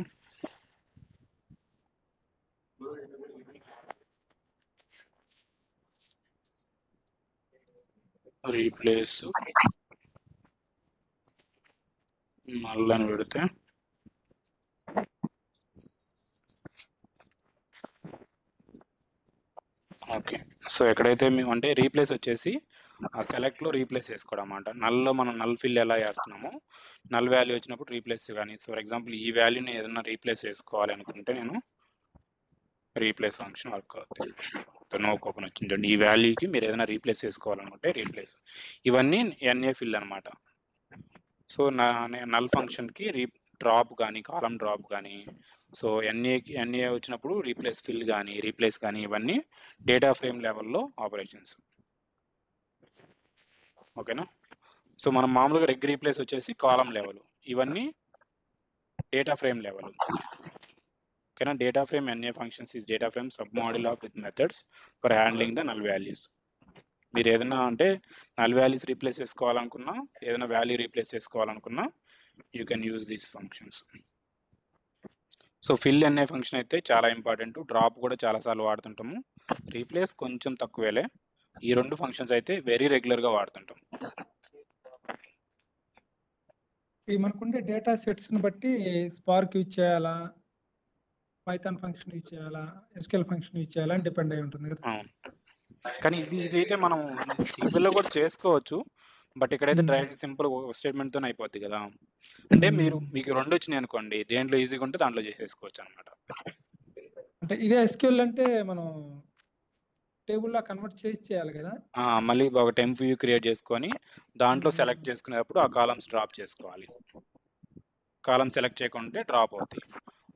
రీప్లేస్ మళ్ళీ పెడితే ఓకే. సో ఎక్కడైతే మేము అంటే రీప్లేస్ వచ్చేసి ఆ సెలెక్ట్లో రీప్లేస్ చేసుకోవడం అన్నమాట. నల్లో మనం నల్ ఫిల్ ఎలా చేస్తున్నామో నల్ వాల్యూ వచ్చినప్పుడు రీప్లేస్ కానీ, ఫర్ ఎగ్జాంపుల్ ఈ వాల్యూని ఏదైనా రీప్లేస్ చేసుకోవాలి అనుకుంటే నేను రీప్లేస్ ఫంక్షన్ వర్క్ అవుతుంది. నో ఓపెన్ వచ్చింది. ఈ వాల్యూకి మీరు ఏదైనా రీప్లేస్ చేసుకోవాలనుకుంటే రీప్లేస్. ఇవన్నీ ఎన్ఏ ఫిల్ అనమాట. సో నల్ ఫంక్షన్కి డ్రాప్ కానీ కాలం డ్రాప్ కానీ, సో ఎన్ఏ వచ్చినప్పుడు రీప్లేస్ ఫిల్ కానీ రీప్లేస్ కానీ ఇవన్నీ డేటా ఫ్రేమ్ లెవెల్లో ఆపరేషన్స్. ఓకేనా? సో మనం మామూలుగా రెగ్ రీప్లేస్ వచ్చేసి కాలం లెవెల్, ఇవన్నీ డేటా ఫ్రేమ్ లెవెల్. ఓకేనా? Data frame NA functions is data frame sub model of with methods for handling the null values. మీరు ఏదైనా అంటే నల్ వాల్యూస్ రీప్లేస్ చేసుకోవాలనుకున్నా, ఏదైనా వాల్యూ రీప్లేస్ చేసుకోవాలనుకున్నా you can use these functions. So fill అనే function అయితే చాలా ఇంపార్టెంట్. డ్రాప్ కూడా చాలాసార్లు వాడుతుంటాము. రీప్లేస్ కొంచెం తక్కువేలే. ఈ 2 ఫంక్షన్స్ అయితే వెరీ రెగ్యులర్గా వాడుతుంటాం. మనకుండే డేటా సెట్స్ని బట్టి స్పార్క్ యూజ్ చేయాలా, పైథాన్ ఫంక్షన్ యూజ్ చేయాలా, ఎస్క్యూఎల్ ఫంక్షన్ యూజ్ చేయాలా అని డిపెండ్ అయి ఉంటుంది కదా. అవును, కానీ ఇదైతే మనం సివిల్లో కూడా చేసుకోవచ్చు. బట్ ఇక్కడైతే డైరెక్ట్ సింపుల్ స్టేట్మెంట్తో అయిపోద్ది కదా. అంటే మీకు 2 వచ్చినాయి అనుకోండి, దేంట్లో ఈజీగా ఉంటే దాంట్లో చేసేసుకోవచ్చు అనమాట. అంటే ఇదే ఎస్క్యూఎల్ అంటే మనం టేబుల్లో కన్వర్ట్ చేసి చేయాలి కదా. మళ్ళీ ఒక టెంప్ వ్యూ క్రియేట్ చేసుకొని దాంట్లో సెలెక్ట్ చేసుకునేటప్పుడు ఆ కాలమ్స్ డ్రాప్ చేసుకోవాలి. కాలమ్ సెలెక్ట్ చేయకుంటే డ్రాప్ అవుతాయి.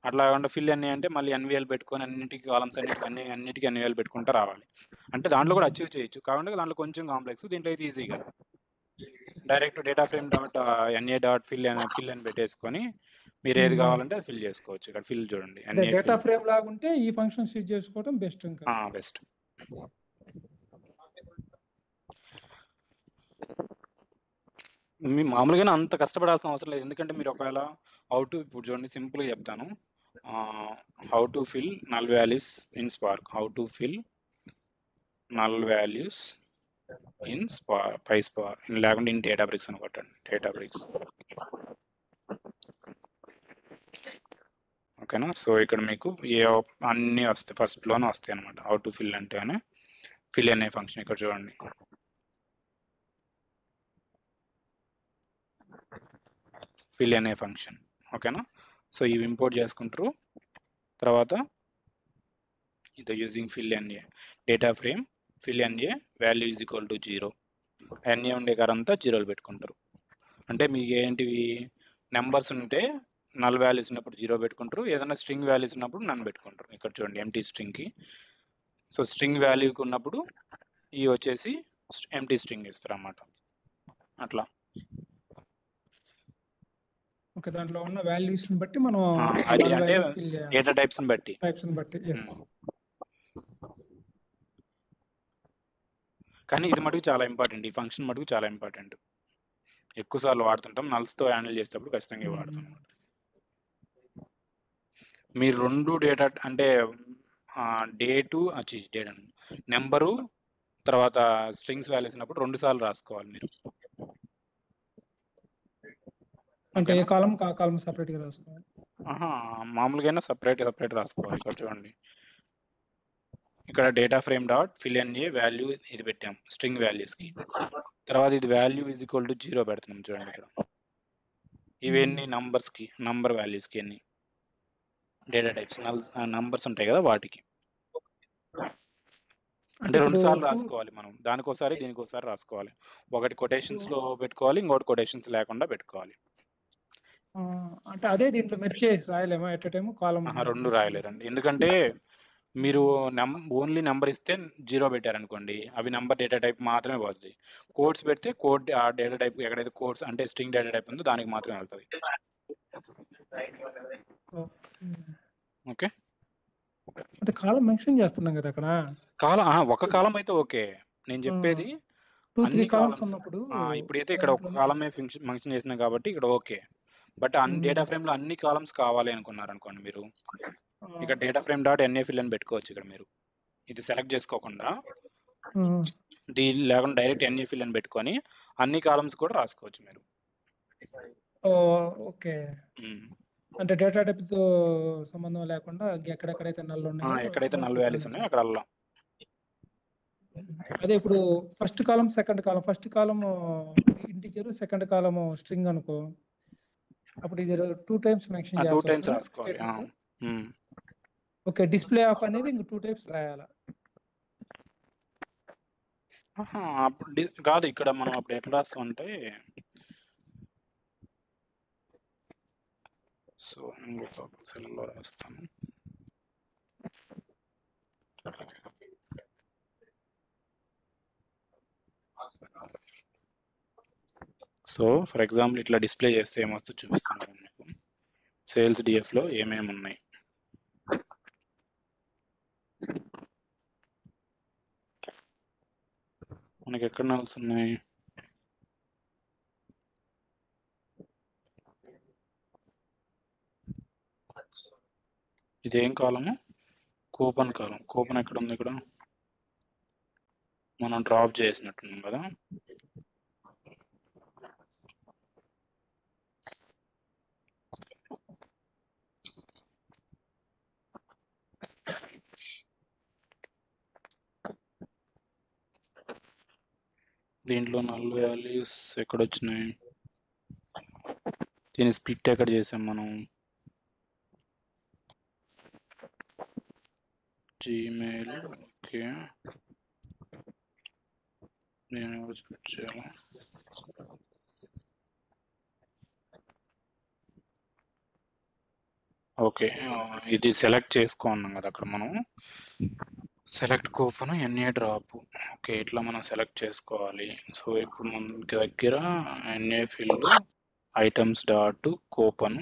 అట్లా కాకుండా ఫిల్ అన్నీ అంటే మళ్ళీ ఎన్విఎల్ పెట్టుకొని అన్నిటికీ కాలమ్స్ అన్నిటికీ ఎన్విఎల్ పెట్టుకుంటూ రావాలి. అంటే దాంట్లో కూడా అచీవ్ చేయొచ్చు, కాబట్టి దాంట్లో కొంచెం కాంప్లెక్స్. దీంట్లో అయితే ఈజీ కదా. Direct data frame dot NA dot fill అని పెట్టేసుకొని మీరు ఏది కావాలంటే అది ఫిల్ చేసుకోవచ్చు. ఇక్కడ ఫిల్ చూడండి, డేటా ఫ్రేమ్ లాగా ఉంటే ఈ ఫంక్షన్స్ యూజ్ చేసుకోవడం బెస్ట్. ఇంకా బెస్ట్. మీ మామూలుగానే అంత కష్టపడాల్సిన అవసరం లేదు. ఎందుకంటే మీరు ఒకవేళ ఇప్పుడు చూడండి సింపుల్గా చెప్తాను. How to fill null values in spark, how to fill null values in PySpark, లేకుంటే ఇన్ డేటాబ్రిక్స్ అని కొట్టండి. డేటాబ్రిక్స్, ఓకేనా? సో ఇక్కడ మీకు అన్నీ వస్తాయి, ఫస్ట్లోనే వస్తాయి అనమాట. హౌ టు ఫిల్ అంటేనే ఫిల్ అనే ఫంక్షన్ ఇక్కడ చూడండి. ఫిల్ అనే ఫంక్షన్, ఓకేనా? సో ఇవి ఇంపోర్ట్ చేసుకుంటారు. తర్వాత ఇది using fill NA data frame fill NA value is equal to 0. NA ఉండే కారంతా 0 పెట్టుకుంటారు. అంటే మీకు ఏంటివి నెంబర్స్ ఉంటే నల్ వాల్యూస్ ఉన్నప్పుడు 0 పెట్టుకుంటారు, ఏదైనా స్ట్రింగ్ వాల్యూస్ ఉన్నప్పుడు నన్ను పెట్టుకుంటారు. ఇక్కడ చూడండి ఎంటీ స్ట్రింగ్కి. సో స్ట్రింగ్ వాల్యూకి ఉన్నప్పుడు ఈ వచ్చేసి ఎంటీ స్ట్రింగ్ ఇస్తారు అన్నమాట. అట్లా ఓకే, దాంట్లో ఉన్న వాల్యూస్ ని బట్టి మనం అది null అంటే values fill చేయాలి. డేటా టైప్స్ని బట్టి. Types ని బట్టి ఎస్. కానీ ఇది మటుకు చాలా ఇంపార్టెంట్, ఈ ఫంక్షన్ మటుకు చాలా ఇంపార్టెంట్. ఎక్కువ సార్లు వాడుతుంటాం, నల్స్తో హ్యాండిల్ చేసేటప్పుడు ఖచ్చితంగా వాడతాం. మీరు 2 డేటా అంటే డేటు నెంబరు తర్వాత స్ట్రింగ్స్ వాల్యూస్ ఉన్నప్పుడు 2 సార్లు రాసుకోవాలి మీరు. అంటే ఏ కాలం ఆ కాలం సెపరేట్ గా రాసుకోవాలి. మామూలుగా సపరేట్ రాసుకోవాలి. ఇక్కడ చూడండి, ఇక్కడ డేటా ఫ్రేమ్ డాట్ ఫిల్ ఎన్ ఏ వాల్యూ ఇది పెట్టాం స్ట్రింగ్ వాల్యూస్కి. తర్వాత ఇది వాల్యూ ఈజ్ ఈక్వల్ టు 0 పెడుతున్నాం. చూడండి ఇక్కడ ఇవన్నీ నంబర్స్కి, నంబర్ వాల్యూస్కి ఎన్ని డేటా టైప్స్ నంబర్స్ ఉంటాయి కదా వాటికి. అంటే 2 సార్లు రాసుకోవాలి మనం, దానికోసారి దీనికోసారి రాసుకోవాలి. ఒకటి కొటేషన్స్ లో పెట్టుకోవాలి, ఇంకోటి కొటేషన్స్ లేకుండా పెట్టుకోవాలి. అంటే అదే దీంట్లో మెర్చేసి రాయలేమా ఎట్ టైం కాలం? 2 రాయలేరండి, ఎందుకంటే మీరు ఓన్లీ నెంబర్ ఇస్తే 0 పెట్టారనుకోండి, అవి నెంబర్ డేటా టైప్ మాత్రమే పోతుంది. కోడ్స్ పెడితే కోడ్ ఆ డేటా టైప్ ఎక్కడైతే కోడ్స్ అంటే స్ట్రింగ్ డేటా టైప్ ఉందో దానికి మాత్రమే వెళ్తుంది. ఓకే, అంటే కాలం మెన్షన్ చేస్తున్నాం కదా అక్కడ. కాలం ఒక కాలం అయితే ఓకే, నేను చెప్పేది 2-3 కాలమ్స్ ఉన్నప్పుడు. ఇప్పుడైతే ఇక్కడ ఒక కాలమే ఫంక్షన్ చేసినా కాబట్టి ఇక్కడ ఓకే. బట్ డేటా ఫ్రేమ్ లో అన్ని కాలమ్స్ కావాలి అనుకున్నారు అనుకోండి మీరు, ఇక్కడ డేటా ఫ్రేమ్ డాట్ ఎన్ఏఫిల్ అని పెట్టుకోవచ్చు. ఇక్కడ మీరు ఇది సెలెక్ట్ చేసుకోకుండా లేకుండా డైరెక్ట్ ఎన్ఏఫిల్ అని పెట్టుకొని అన్ని కాలమ్స్ కూడా రాసుకోవచ్చు మీరు. ఓకే, అంటే డేటా టైప్ తో సంబంధం లేకుండా ఎక్కడెక్కడైతే నల్ ఉన్నాయో, ఎక్కడైతే నల్ వాల్యూస్ ఉన్నాయో అక్కడ అలా. అదే ఇప్పుడు ఫస్ట్ కాలం సెకండ్ కాలం, ఫస్ట్ కాలం ఇంటిజర్ సెకండ్ కాలం స్ట్రింగ్ అనుకో, అప్పుడు ఇది 2 టైమ్స్ మెన్షన్ చేయాలి. 2 టైమ్స్ రాసుకోవాలి. ఓకే, డిస్ప్లే ఆఫ్ అనేది ఇంక 2 టైమ్స్ రాయాలా? అప్పుడు కాదు, ఇక్కడ మనం అప్పుడు ఎట్లా రాస్తాం అంటే, సో ఇంకొక సెల్లో రాస్తాను. సో ఫర్ ఎగ్జాంపుల్ ఇట్లా డిస్ప్లే చేస్తే ఏమొస్తుందో చూపిస్తాను మీకు. సేల్స్ డిఎఫ్లో ఏమేమి ఉన్నాయి. మనకి ఎక్కడ నల్స్ ఉన్నాయి? ఇదేం కాలము? కూపన్ కాలం. కూపన్ ఎక్కడ ఉంది? ఇక్కడ మనం డ్రాప్ చేసినట్టున్నాం కదా. దీంట్లో నల్ వాల్యూస్ ఎక్కడ వచ్చినాయి? దీని స్ప్లిట్ ఎక్కడ చేసాం మనం? జీమెయిల్. ఓకే, నేను స్ప్లిట్ చేయాలి. ఓకే, ఇది సెలెక్ట్ చేసుకున్నాం కదా అక్కడ మనం. Select coupon NA drop. Okay, ఇట్లా మనం సెలెక్ట్ చేసుకోవాలి. సో ఇప్పుడు మనకి దగ్గర NA field items dot coupon.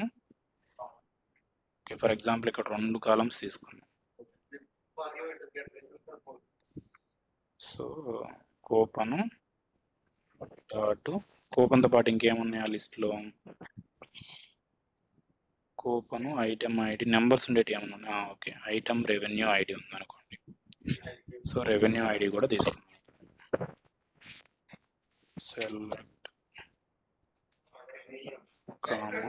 Okay, for example ఇక్కడ 2 కాలమ్స్ తీసుకున్నాం. సో కూపన్ డాట్ కూపన్తో పాటు ఇంకేమున్నాయి ఆ లిస్ట్లో? కూపన్ ఐటమ్ ఐడి నెంబర్స్ ఉండేటి ఏమన్నా? ఓకే, ఐటమ్ రెవెన్యూ ఐడి ఉంది అనుకోండి. సో రెవెన్యూ ఐడి కూడా తీసుకున్నాం. సెలెక్ట్ కామా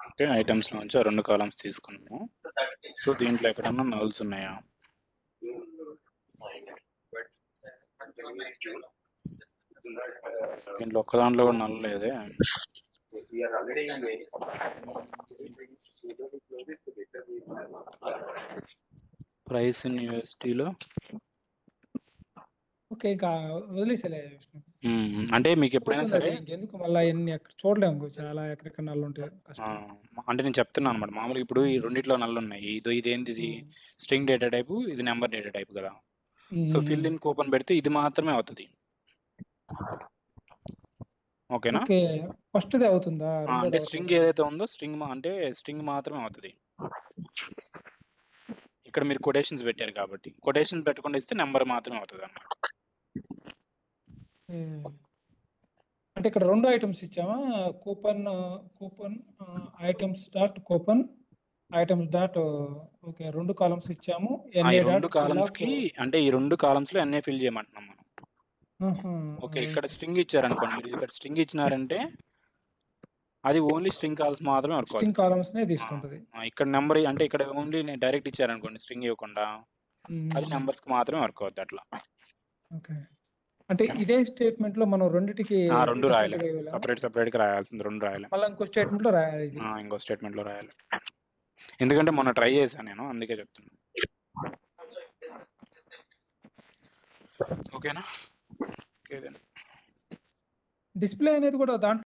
ఓకే, ఐటమ్స్ నుంచి 2 కాలమ్స్ తీసుకున్నాము. సో దీంట్లో ఎక్కడన్నా నల్స్ ఉన్నాయా? దీంట్లో ఒక్క దాంట్లో కూడా నల్ లేదే. ప్రైస్ ఇన్ యూఎస్టీలో ఓకే. ఇంకా వదిలేసేలే విష్ణు. అంటే మీకు ఎప్పుడైనా పోతుంది సరే అది. ఇంకెందుకు మళ్ళా ఎన్ని ఎక్కడ చూడలేము. చాలా ఎక్కడెక్కడ నల్లుంటాయి. ఆ, కష్టం. అంటే నేను చెప్తున్నాను అనమాట. మామూలుగా ఇప్పుడు ఈ రెండిట్లో నల్లు ఉన్నాయి. ఇదేంటిది హ్మ్. స్ట్రింగ్ డేటా టైపు, ఇది నెంబర్ డేటా టైప్ కదా. సో హ్మ్. ఫిల్ ఇన్ కూపన్ పెడితే ఇది మాత్రమే అవుతుంది. ఓకేనా? ఓకే. ఫస్ట్‌ది అవుతుందా? అంటే రెండోది స్ట్రింగ్ అవ్వట్లేదా? ఏదైతే ఉందో అంటే స్ట్రింగ్ మాత్రమే అవుతుంది. ఇక్కడ మీరు కొటేషన్స్ పెట్టారు కాబట్టి కొటేషన్స్ పెట్టకుండా ఇస్తే నెంబర్ మాత్రమే అవుతుంది అన్నమాట. అంటే ఇక్కడ 2 ఐటెమ్స్ ఇచ్చామా? Coupon items dot coupon items dot okay. 2 columns ఇచ్చాము. ఈ ఎన్ఏ రెండు డాట్ ఫిల్ కాలమ్స్ ఆఫ్ కి అంటే ఈ రెండు కాలమ్స్ లో ఎన్ఏ ఫిల్ చేయమంటున్నాం మనం. ఆహా! ఓకే, ఇక్కడ స్ట్రింగ్ ఇచ్చారనుకోండి, మీరు ఇక్కడ స్ట్రింగ్ ఇచ్చినారంటే అది ఓన్లీ స్ట్రింగ్ కాల్స్ మాత్రమే వర్క్ అవుతుంది. స్ట్రింగ్ కాలమ్స్‌నే తీసుకుంటది. ఇక్కడ నెంబర్ అంటే ఇక్కడ ఓన్లీ డైరెక్ట్ ఇచ్చారనుకోండి స్ట్రింగ్ ఇవ్వకుండా, అది హ్మ్. నెంబర్స్ కి మాత్రమే వర్క్ అవుతుంది అట్లా. ఓకే. అంటే ఇదే స్టేట్మెంట్‌లో మనం రెండిటికి రెండు రాయాలి, డిఫరెంట్‌గా ఇవ్వాలా? సపరేట్ గా రాయాల్సింది, రెండు రాయాలి. మళ్ళా ఇంకో స్టేట్మెంట్‌లో రాయాలి ఇది. ఇంకో స్టేట్మెంట్ లో రాయాలి. ఎందుకంటే మొన్న ట్రై చేశాను నేను, అందుకే చెప్తున్నాను. ఓకేనా? ఓకే. డిస్‌ప్లే అనేది కూడా దాంట్లో